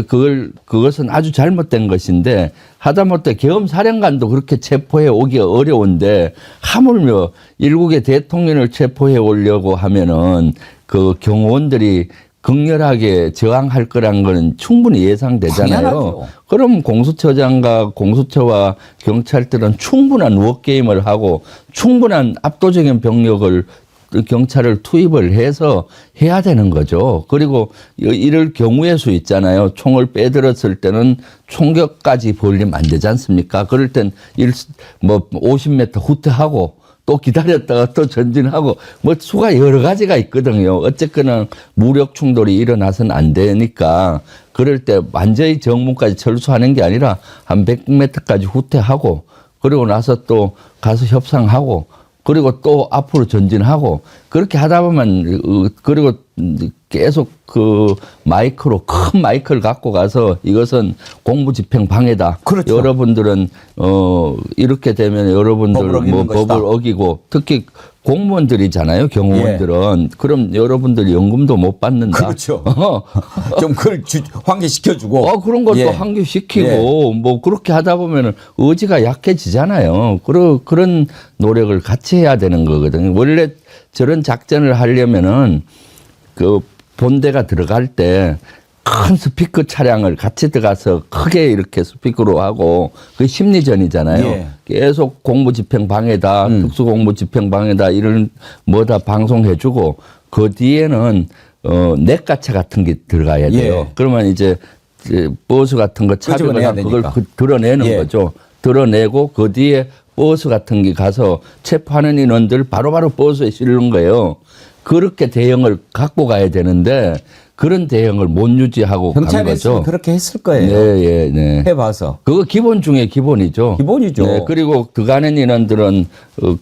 그것은 아주 잘못된 것인데 하다못해 계엄 사령관도 그렇게 체포해 오기가 어려운데 하물며 일국의 대통령을 체포해 오려고 하면은 그 경호원들이 극렬하게 저항할 거란 거는 충분히 예상되잖아요. 당연하죠. 그럼 공수처장과 공수처와 경찰들은 충분한 워게임을 하고 충분한 압도적인 병력을 경찰을 투입을 해서 해야 되는 거죠. 그리고 이럴 경우의 수 있잖아요. 총을 빼들었을 때는 총격까지 벌리면 안 되지 않습니까? 그럴 땐 50m 후퇴하고 또 기다렸다가 또 전진하고 뭐 수가 여러 가지가 있거든요. 어쨌거나 무력 충돌이 일어나서는 안 되니까 그럴 때 완전히 정문까지 철수하는 게 아니라 한 100m까지 후퇴하고 그리고 나서 또 가서 협상하고 그리고 또 앞으로 전진하고 그렇게 하다 보면 그리고 계속 그 마이크로 큰 마이크를 갖고 가서 이것은 공무집행 방해다. 그렇죠. 여러분들은 이렇게 되면 여러분들 뭐 법을 어기고 특히 공무원들이잖아요. 경호원들은. 그럼 여러분들 연금도 못 받는다. 그렇죠. 좀 그걸 환기시켜주고. 그런 것도 예. 환기시키고 뭐 그렇게 하다 보면은 의지가 약해지잖아요. 그런 노력을 같이 해야 되는 거거든요. 원래 저런 작전을 하려면은 그 본대가 들어갈 때 큰 스피커 차량을 같이 들어가서 크게 이렇게 스피커로 하고 그게 심리전이잖아요. 예. 계속 공무집행 방해다, 특수공무집행 방해다 이런 뭐다 방송해주고 그 뒤에는 넷가차 같은 게 들어가야 돼요. 예. 그러면 이제 버스 같은 거 차별을 그걸 드러내는 예. 거죠. 드러내고 그 뒤에 버스 같은 게 가서 체포하는 인원들 바로바로 버스에 실는 거예요. 그렇게 대응을 갖고 가야 되는데 그런 대응을 못 유지하고 간 거죠. 그렇게 했을 거예요. 네. 해봐서. 그거 기본 중에 기본이죠. 기본이죠. 네, 그리고 들어가는 인원들은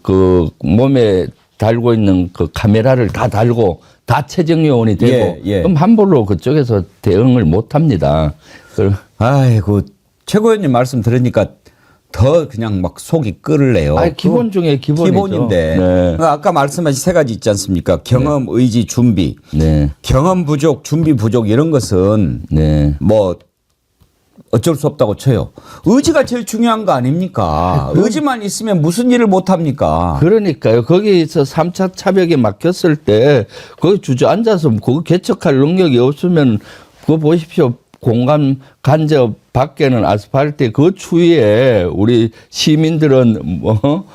그 몸에 달고 있는 그 카메라를 다 달고 다 최정 요원이 되고 예. 그럼 함부로 그쪽에서 대응을 못 합니다. 아이고 최고위원님 말씀 들으니까 더 그냥 막 속이 끓을래요. 기본 중에 기본이죠. 기본인데 네. 아까 말씀하신 세 가지 있지 않습니까? 경험, 의지, 준비. 네. 경험 부족, 준비 부족 이런 것은 네. 뭐 어쩔 수 없다고 쳐요. 의지가 제일 중요한 거 아닙니까? 의지만 있으면 무슨 일을 못 합니까? 그러니까요. 거기서 3차 차벽에 막혔을 때 거기 주저앉아서 그거 개척할 능력이 없으면 그거 보십시오. 공간 간접 밖에는 아스팔트 그 추위에 우리 시민들은 뭐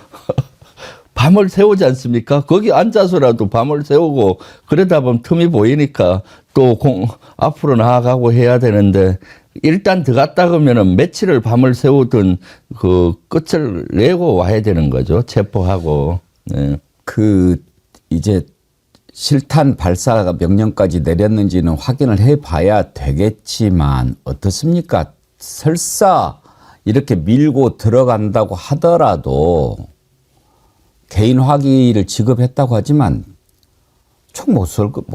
밤을 새우지 않습니까? 거기 앉아서라도 밤을 새우고 그러다 보면 틈이 보이니까 또 앞으로 나아가고 해야 되는데 일단 들어갔다 그러면은 며칠을 밤을 새우든 그 끝을 내고 와야 되는 거죠. 체포하고. 네. 이제 실탄 발사 명령까지 내렸는지는 확인을 해봐야 되겠지만 어떻습니까? 설사 이렇게 밀고 들어간다고 하더라도 개인 화기를 지급했다고 하지만 총 못 쏘죠.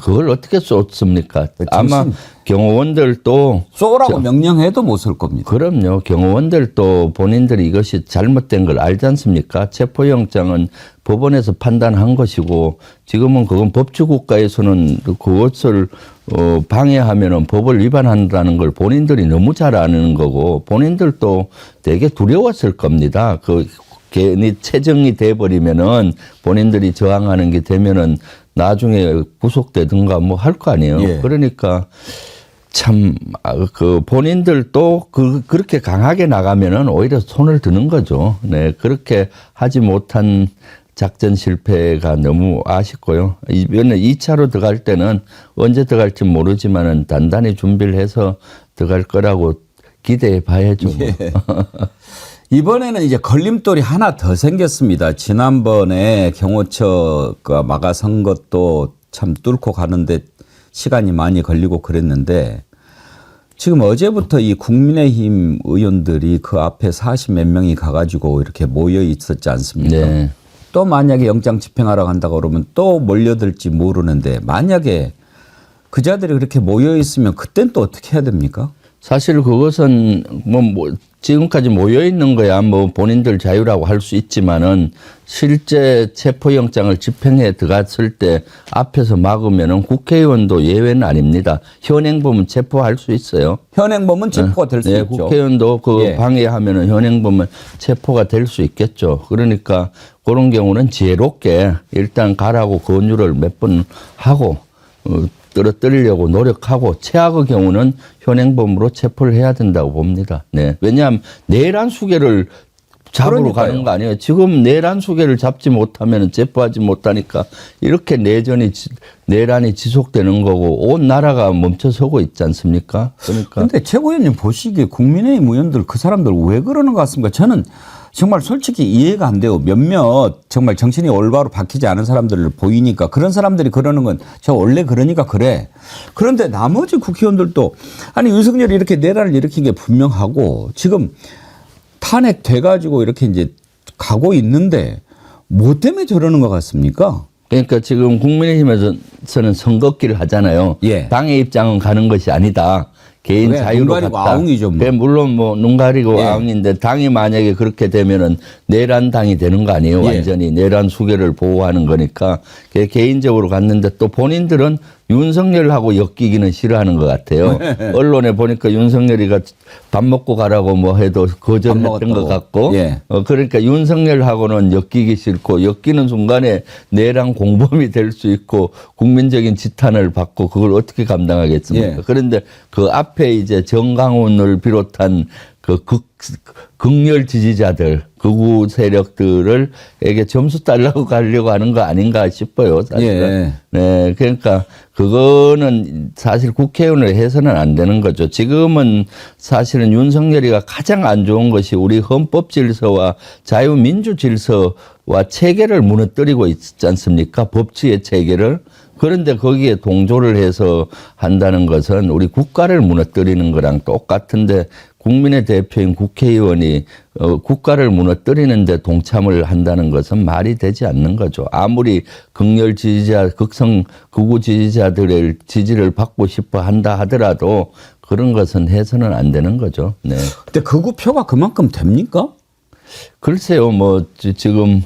그걸 어떻게 쏘습니까? 아마 경호원들도 쏘라고 명령해도 못 쏠 겁니다. 그럼요. 경호원들도 본인들이 이것이 잘못된 걸 알지 않습니까? 체포영장은 법원에서 판단한 것이고 지금은 그건 법치국가에서는 그것을 방해하면은 법을 위반한다는 걸 본인들이 너무 잘 아는 거고 본인들도 되게 두려웠을 겁니다. 괜히 체정이 돼버리면은 본인들이 저항하는 게 되면은 나중에 구속되든가 뭐 할 거 아니에요. 예. 그러니까 참 그 본인들도 그렇게 강하게 나가면은 오히려 손을 드는 거죠. 네, 그렇게 하지 못한 작전 실패가 너무 아쉽고요. 이번에 2차로 들어갈 때는 언제 들어갈지 모르지만은 단단히 준비를 해서 들어갈 거라고 기대해 봐야죠. 예. 이번에는 이제 걸림돌이 하나 더 생겼습니다. 지난번에 경호처가 막아선 것도 참 뚫고 가는데 시간이 많이 걸리고 그랬는데 지금 어제부터 이 국민의힘 의원들이 그 앞에 40몇 명이 가가지고 이렇게 모여 있었지 않습니까? 네. 또 만약에 영장 집행하러 간다고 그러면 또 몰려들지 모르는데 만약에 그자들이 그렇게 모여 있으면 그땐 또 어떻게 해야 됩니까? 사실 그것은 뭐 지금까지 모여 있는 거야 뭐 본인들 자유라고 할 수 있지만은 실제 체포영장을 집행해 들어갔을 때 앞에서 막으면은 국회의원도 예외는 아닙니다. 현행범은 체포할 수 있어요. 현행범은 체포가 될 수 네, 있죠. 국회의원도 그 예. 방해하면은 현행범은 체포가 될 수 있겠죠. 그러니까 그런 경우는 지혜롭게 일단 가라고 권유를 몇 번 하고 떨어뜨리려고 노력하고 최악의 경우는 현행범으로 체포를 해야 된다고 봅니다. 네. 왜냐하면 내란 수괴를 잡으러 그러니까요. 가는 거 아니에요. 지금 내란 수괴를 잡지 못하면 체포하지 못하니까 이렇게 내란이 지속되는 거고 온 나라가 멈춰서고 있지 않습니까? 그러니까 근데 최고위원님 보시기에 국민의힘 의원들 그 사람들 왜 그러는 것 같습니까? 저는 정말 솔직히 이해가 안 돼요. 몇몇 정말 정신이 올바로 박히지 않은 사람들을 보이니까 그런 사람들이 그러는 건 저 원래 그러니까 그래. 그런데 나머지 국회의원들도 아니 윤석열이 이렇게 내란을 일으킨 게 분명하고 지금 탄핵돼 가지고 이렇게 이제 가고 있는데 뭐 때문에 저러는 것 같습니까? 그러니까 지금 국민의힘에서는 선긋기를 하잖아요. 예. 당의 입장은 가는 것이 아니다. 개인 왜? 자유로 눈 가리고 갔다. 아웅이죠, 뭐. 네, 물론 뭐 눈 가리고 예. 아웅인데 당이 만약에 그렇게 되면은 내란당이 되는 거 아니에요. 예. 완전히 내란 수괴를 보호하는 거니까 개인적으로 갔는데 또 본인들은 윤석열하고 엮이기는 싫어하는 것 같아요. 언론에 보니까 윤석열이가 밥 먹고 가라고 뭐 해도 거절했던 것 같고 예. 그러니까 윤석열하고는 엮이기 싫고 엮이는 순간에 내란 공범이 될 수 있고 국민적인 지탄을 받고 그걸 어떻게 감당하겠습니까? 예. 그런데 그 앞에 이제 정강훈을 비롯한 그 극렬 지지자들, 극우 세력들에게 점수 달라고 가려고 하는 거 아닌가 싶어요. 사실은. 예. 네, 그러니까 그거는 사실 국회의원을 해서는 안 되는 거죠. 지금은 사실은 윤석열이가 가장 안 좋은 것이 우리 헌법 질서와 자유민주 질서와 체계를 무너뜨리고 있지 않습니까? 법치의 체계를. 그런데 거기에 동조를 해서 한다는 것은 우리 국가를 무너뜨리는 거랑 똑같은데 국민의 대표인 국회의원이 국가를 무너뜨리는데 동참을 한다는 것은 말이 되지 않는 거죠. 아무리 극렬 지지자, 극우 지지자들의 지지를 받고 싶어 한다 하더라도 그런 것은 해서는 안 되는 거죠. 네. 근데 극우표가 그만큼 됩니까? 글쎄요, 뭐 지금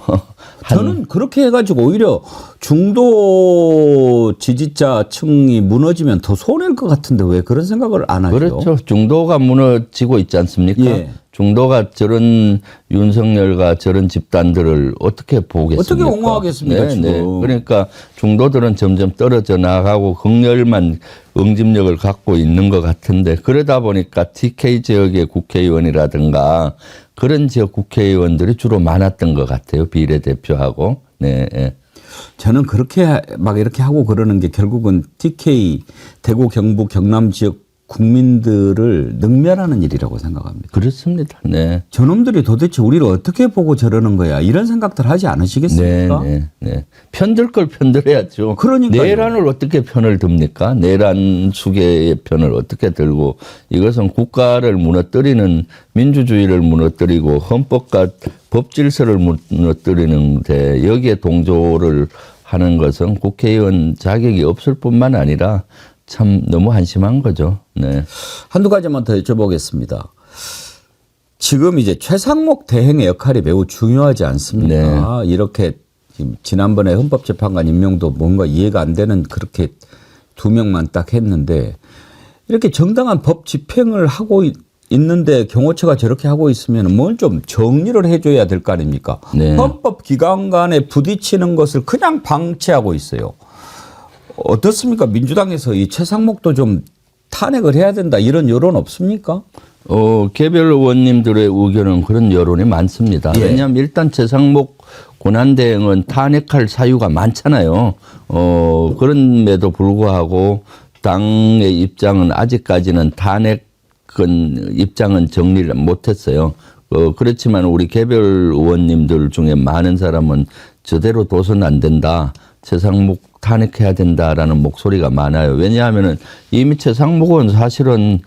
저는 그렇게 해가지고 오히려 중도 지지자층이 무너지면 더 손해일 것 같은데 왜 그런 생각을 안 하죠? 그렇죠. 중도가 무너지고 있지 않습니까? 예. 중도가 저런 윤석열과 저런 집단들을 어떻게 보겠습니까? 어떻게 옹호하겠습니까, 지금. 그러니까 중도들은 점점 떨어져 나가고 극렬만 응집력을 갖고 있는 것 같은데 그러다 보니까 TK 지역의 국회의원이라든가 그런 지역 국회의원들이 주로 많았던 것 같아요. 비례대표하고. 네. 네. 저는 그렇게 막 이렇게 하고 그러는 게 결국은 TK 대구 경북 경남 지역 국민들을 능멸하는 일이라고 생각합니다. 그렇습니다. 네. 저놈들이 도대체 우리를 어떻게 보고 저러는 거야 이런 생각들 하지 않으시겠습니까? 네. 편들 걸 편들어야죠. 그러니까요. 내란을 어떻게 편을 듭니까? 내란 수계의 편을 어떻게 들고 이것은 국가를 무너뜨리는 민주주의를 무너뜨리고 헌법과 법 질서를 무너뜨리는데 여기에 동조를 하는 것은 국회의원 자격이 없을 뿐만 아니라 참 너무 한심한 거죠. 네. 한두 가지만 더 여쭤보겠습니다. 지금 이제 최상목 대행의 역할이 매우 중요하지 않습니까? 이렇게 지금 지난번에 헌법재판관 임명도 뭔가 이해가 안 되는 그렇게 두 명만 딱 했는데 이렇게 정당한 법 집행을 하고 있는데 경호처가 저렇게 하고 있으면 뭘 좀 정리를 해줘야 될 거 아닙니까? 네. 헌법기관 간에 부딪히는 것을 그냥 방치하고 있어요. 어떻습니까? 민주당에서 이 최상목도 좀 탄핵을 해야 된다 이런 여론 없습니까? 개별 의원님들의 의견은 그런 여론이 많습니다. 예. 왜냐하면 일단 최상목 권한대행은 탄핵할 사유가 많잖아요. 그럼에도 불구하고 당의 입장은 아직까지는 탄핵은 입장은 정리를 못했어요. 그렇지만 우리 개별 의원님들 중에 많은 사람은 저대로 둬서는 안 된다. 최상목 탄핵해야 된다라는 목소리가 많아요. 왜냐하면은 이미 최상목은 사실은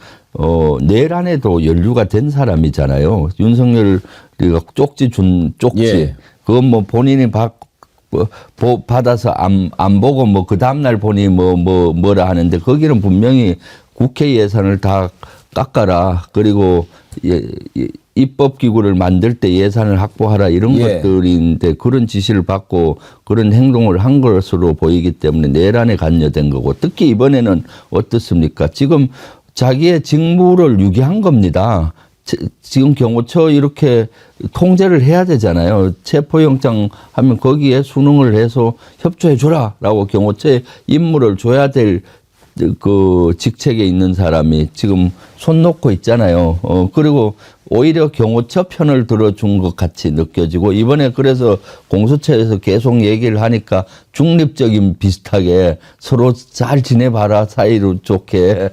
내란에도 연루가 된 사람이잖아요. 윤석열이가 쪽지 준 쪽지. 예. 그건 뭐 본인이 받아서 안 보고 뭐 그 다음날 보니 뭐라 하는데 거기는 분명히 국회 예산을 다 깎아라. 그리고 입법기구를 만들 때 예산을 확보하라. 이런 예. 것들인데 그런 지시를 받고 그런 행동을 한 것으로 보이기 때문에 내란에 관여된 거고 특히 이번에는 어떻습니까? 지금 자기의 직무를 유기한 겁니다. 지금 경호처 이렇게 통제를 해야 되잖아요. 체포영장 하면 거기에 순응을 해서 협조해 줘라라고 경호처에 임무를 줘야 될 그 직책에 있는 사람이 지금 손 놓고 있잖아요. 그리고 오히려 경호처 편을 들어준 것 같이 느껴지고 이번에 그래서 공수처에서 계속 얘기를 하니까 중립적인 비슷하게 서로 잘 지내봐라 사이로 좋게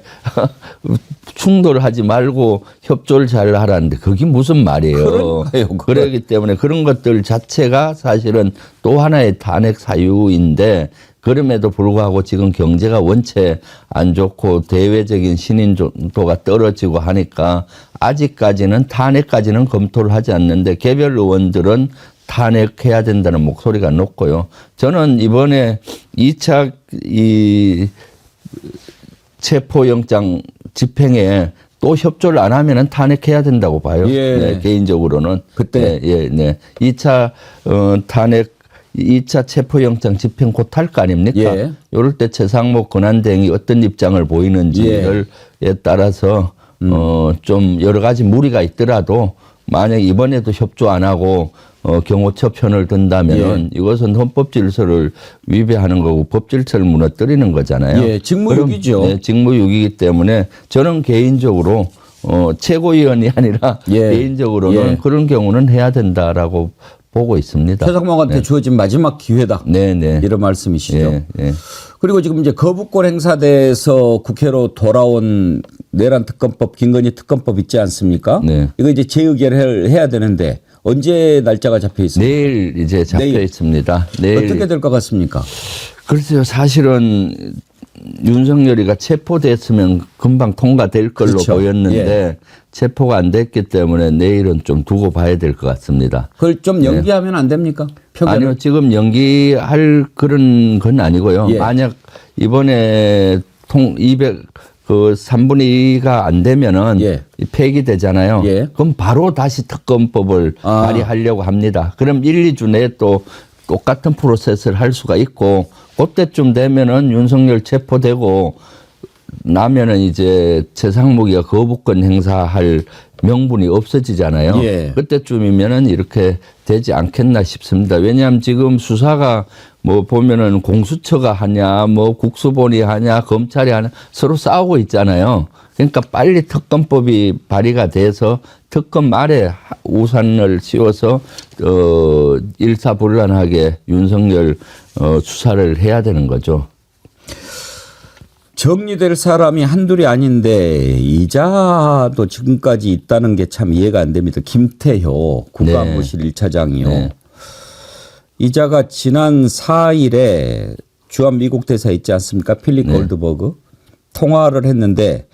충돌하지 말고 협조를 잘 하라는데 그게 무슨 말이에요. 그러기 때문에 그런 것들 자체가 사실은 또 하나의 탄핵 사유인데 그럼에도 불구하고 지금 경제가 원체 안 좋고 대외적인 신인도가 떨어지고 하니까 아직까지는 탄핵까지는 검토를 하지 않는데 개별 의원들은 탄핵해야 된다는 목소리가 높고요. 저는 이번에 2차 이 체포영장 집행에 또 협조를 안 하면은 탄핵해야 된다고 봐요. 예. 네, 개인적으로는. 그때. 네. 2차 탄핵 2차 체포영장 집행 곧 할 거 아닙니까? 예. 이럴 때 최상목 권한대행이 어떤 입장을 보이는지에 따라서 좀 여러 가지 무리가 있더라도 만약 이번에도 협조 안 하고 경호처 편을 든다면은 이것은 헌법 질서를 위배하는 거고 법 질서를 무너뜨리는 거잖아요. 예, 직무유기죠. 네, 직무유기이기 때문에 저는 개인적으로 최고위원이 아니라 개인적으로는 그런 경우는 해야 된다라고 보고 있습니다. 최상목한테 주어진 마지막 기회다. 네네. 이런 말씀이시죠. 네. 그리고 지금 이제 거부권 행사돼서 국회로 돌아온 내란 특검법, 김건희 특검법 있지 않습니까? 네. 이거 이제 재의결을 해야 되는데 언제 날짜가 잡혀 있습니까? 내일 이제 잡혀 내일. 있습니다. 내일. 어떻게 될 것 같습니까? 글쎄요, 사실은 윤석열이가 체포됐으면 금방 통과될 걸로 그렇죠. 보였는데 체포가 안 됐기 때문에 내일은 좀 두고 봐야 될 것 같습니다. 그걸 좀 연기하면 안 됩니까? 표결을? 아니요, 지금 연기할 그런 건 아니고요. 만약 이번에 3분의 2가 안 되면은 폐기되잖아요. 그럼 바로 다시 특검법을 발의하려고 합니다. 그럼 1, 2주 내에 또 똑같은 프로세스를 할 수가 있고 그때쯤 되면은 윤석열 체포되고 나면은 이제 최상목이가 거부권 행사할 명분이 없어지잖아요. 그때쯤이면은 이렇게 되지 않겠나 싶습니다. 왜냐하면 지금 수사가 뭐 보면은 공수처가 하냐, 뭐 국수본이 하냐, 검찰이 하냐 서로 싸우고 있잖아요. 그러니까 빨리 특검법이 발의가 돼서 특검 아래 우산을 씌워서 일사불란하게 윤석열 수사를 해야 되는 거죠. 정리될 사람이 한둘이 아닌데 이자도 지금까지 있다는 게 참 이해가 안 됩니다. 김태효 국가안보실 1차장이요. 이자가 지난 4일에 주한 미국 대사 있지 않습니까? 필립 골드버그 통화를 했는데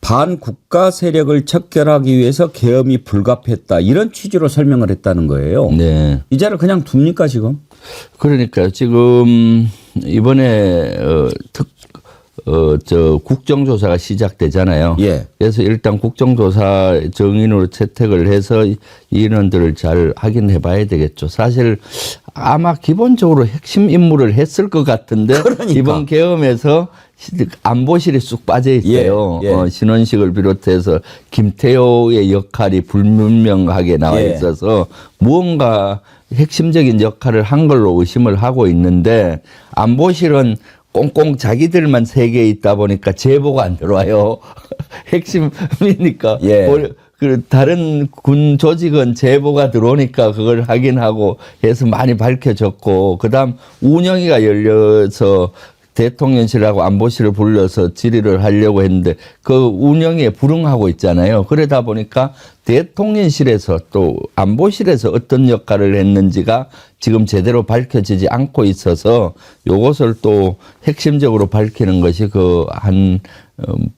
반국가 세력을 척결하기 위해서 계엄이 불가피했다. 이런 취지로 설명을 했다는 거예요. 이자를 그냥 둡니까 지금? 그러니까요. 지금 이번에 국정조사가 시작되잖아요. 그래서 일단 국정조사 정인으로 채택을 해서 인원들을 잘 확인해 봐야 되겠죠. 사실 아마 기본적으로 핵심 임무를 했을 것 같은데 이번 계엄에서 안보실이 쑥 빠져 있어요. 신원식을 비롯해서 김태효의 역할이 불분명하게 나와 있어서 무언가 핵심적인 역할을 한 걸로 의심을 하고 있는데 안보실은 꽁꽁 자기들만 세계에 있다 보니까 제보가 안 들어와요. 핵심이니까. 그 다른 군 조직은 제보가 들어오니까 그걸 확인하고 해서 많이 밝혀졌고 그다음 운영위가 열려서 대통령실하고 안보실을 불러서 질의를 하려고 했는데 그 운영에 불응하고 있잖아요. 그러다 보니까 대통령실에서 또 안보실에서 어떤 역할을 했는지가 지금 제대로 밝혀지지 않고 있어서 요것을 또 핵심적으로 밝히는 것이 그 한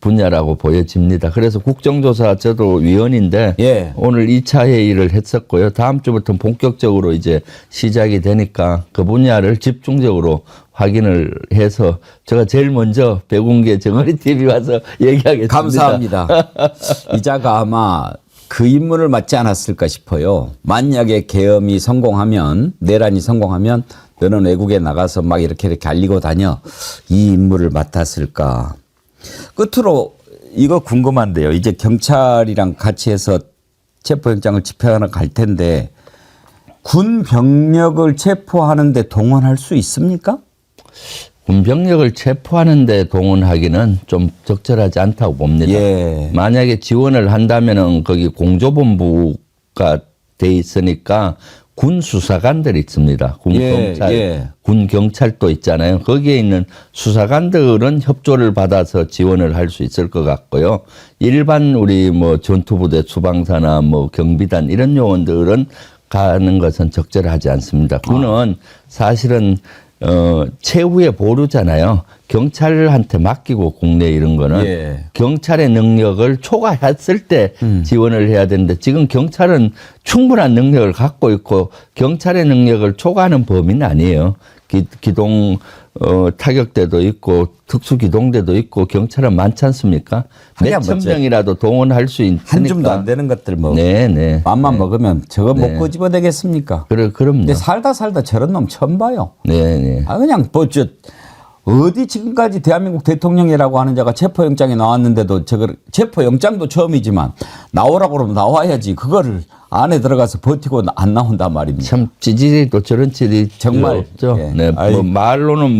분야라고 보여집니다. 그래서 국정조사 저도 위원인데 예. 오늘 2차 회의를 했었고요. 다음 주부터 본격적으로 이제 시작이 되니까 그 분야를 집중적으로 확인을 해서 제가 제일 먼저 백운계 정어리 TV 와서 얘기하겠습니다. 감사합니다. 이자가 아마 그 임무를 맡지 않았을까 싶어요. 만약에 계엄이 성공하면, 내란이 성공하면 너는 외국에 나가서 막 이렇게 알리고 다녀. 이 임무를 맡았을까. 끝으로 이거 궁금한데요. 이제 경찰이랑 같이 해서 체포영장을 집행하러 갈 텐데 군 병력을 체포하는데 동원할 수 있습니까? 군병력을 체포하는 데 동원하기는 좀 적절하지 않다고 봅니다. 예. 만약에 지원을 한다면은 거기 공조본부가 돼 있으니까 군 수사관들이 있습니다. 군 예, 검찰, 예. 군 경찰도 있잖아요. 거기에 있는 수사관들은 협조를 받아서 지원을 할 수 있을 것 같고요. 일반 우리 뭐 전투부대, 수방사나 뭐 경비단 이런 요원들은 가는 것은 적절하지 않습니다. 군은 사실은 최후의 보루잖아요. 경찰한테 맡기고 국내 이런 거는 예. 경찰의 능력을 초과했을 때 지원을 해야 되는데 지금 경찰은 충분한 능력을 갖고 있고 경찰의 능력을 초과하는 범위는 아니에요. 기동 타격대도 있고 특수기동대도 있고 경찰은 많지 않습니까? 몇천 명이라도 동원할 수 있으니까. 한 줌도 안 되는 것들 뭐 네네. 맘만 먹으면 저거 못 끄집어내겠습니까? 그럼요. 근데 살다 저런 놈 처음 봐요. 네네. 아 그냥 어디 지금까지 대한민국 대통령이라고 하는 자가 체포영장이 나왔는데도 저걸 체포영장도 처음이지만 나오라고 그러면 나와야지 그거를 안에 들어가서 버티고 안 나온단 말입니다. 참 찌질이도 저런 찌질이 정말. 없죠. 예. 네, 뭐 말로는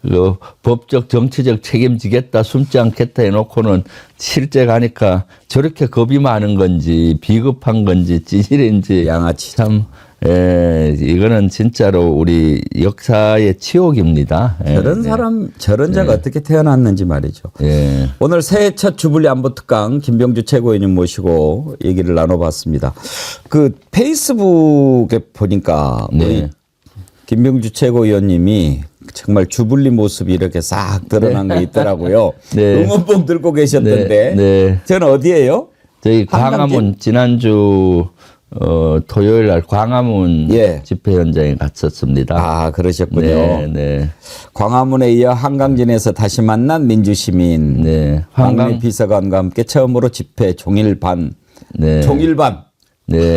그 법적 정치적 책임지겠다 숨지 않겠다 해놓고는 실제 가니까 저렇게 겁이 많은 건지 비겁한 건지 찌질인지 양아치. 참 이거는 진짜로 우리 역사의 치욕입니다. 저런 사람 저런 자가 어떻게 태어났는지 말이죠. 예. 오늘 새해 첫 주불리 안보 특강 김병주 최고위원님 모시고 얘기를 나눠봤습니다. 그 페이스북에 보니까 네. 우리 김병주 최고위원님이 정말 주불리 모습이 이렇게 싹 드러난 게 있더라고요. 네. 응원봉 들고 계셨던데. 네. 네. 저는 어디예요? 저희 광화문 지난주 토요일 날 광화문 예. 집회 현장에 갔었습니다. 아 그러셨군요. 네, 네. 광화문에 이어 한강진에서 다시 만난 민주시민. 네. 황미 비서관과 함께 처음으로 집회 종일반. 네. 종일반. 네.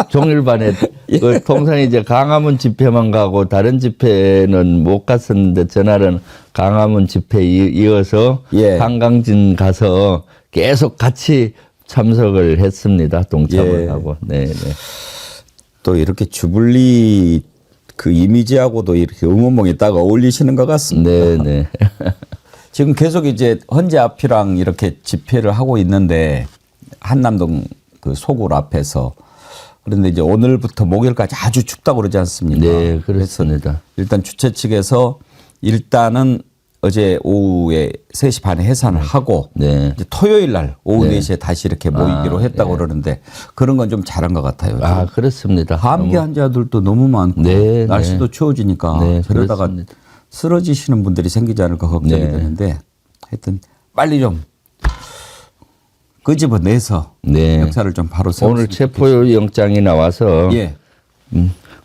종일반에 그 통상 이제 강화문 집회만 가고 다른 집회는 못 갔었는데 전날은 강화문 집회에 이어서 예. 한강진 가서 계속 같이 참석을 했습니다. 동참을 예. 하고. 네, 네. 또 이렇게 주불리 그 이미지하고도 이렇게 응원봉이 딱 어울리시는 것 같습니다. 네, 네. 지금 계속 이제 헌재 앞이랑 이렇게 집회를 하고 있는데 한남동 그 소굴 앞에서 그런데 이제 오늘부터 목요일까지 아주 춥다고 그러지 않습니까? 네, 그렇습니다. 일단 주최 측에서 일단은 어제 오후에 3시 반에 해산을 하고 네. 이제 토요일 날 오후 4시에 다시 이렇게 모이기로 했다고 그러는데 그런 건 좀 잘한 것 같아요. 아, 그렇습니다. 감기 환자들도 너무 많고 네, 날씨도 추워지니까 네, 그러다가 그렇습니다. 쓰러지시는 분들이 생기지 않을까 걱정이 네. 되는데 하여튼 빨리 좀 끄집어내서 네. 역사를 좀 바로 세웠으면 오늘 체포영장이 나와서 예.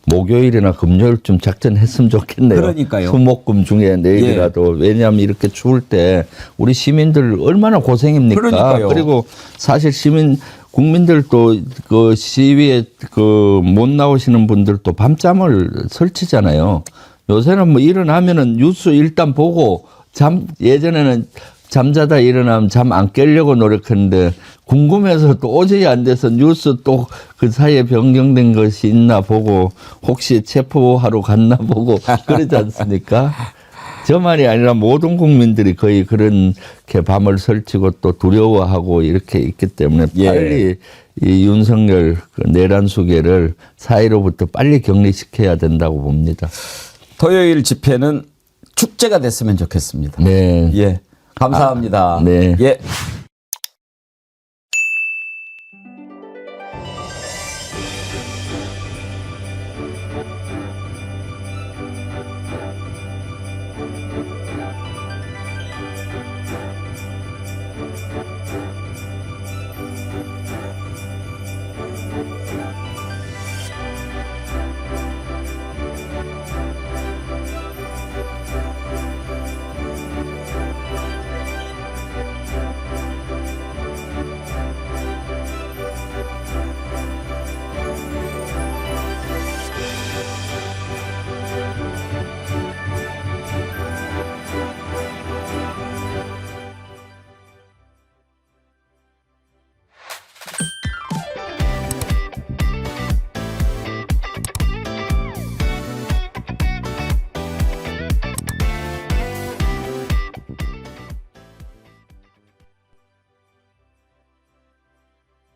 목요일이나 금요일쯤 작전했으면 좋겠네요. 그러니까요. 수목금 중에 내일이라도. 왜냐하면 이렇게 추울 때 우리 시민들 얼마나 고생입니까? 그러니까요. 그리고 사실 국민들도 그 시위에 그 못 나오시는 분들도 밤잠을 설치잖아요. 요새는 뭐 일어나면은 뉴스 일단 보고 예전에는 잠자다 일어나면 잠 안 깨려고 노력했는데 궁금해서 도저히 안 돼서 뉴스 또 그 사이에 변경된 것이 있나 보고 혹시 체포하러 갔나 보고 그러지 않습니까? 저만이 아니라 모든 국민들이 거의 그렇게 밤을 설치고 또 두려워하고 이렇게 있기 때문에 빨리 이 윤석열 그 내란 수계를 사회로부터 빨리 격리시켜야 된다고 봅니다. 토요일 집회는 축제가 됐으면 좋겠습니다. 네. 예. 감사합니다. 네. 예.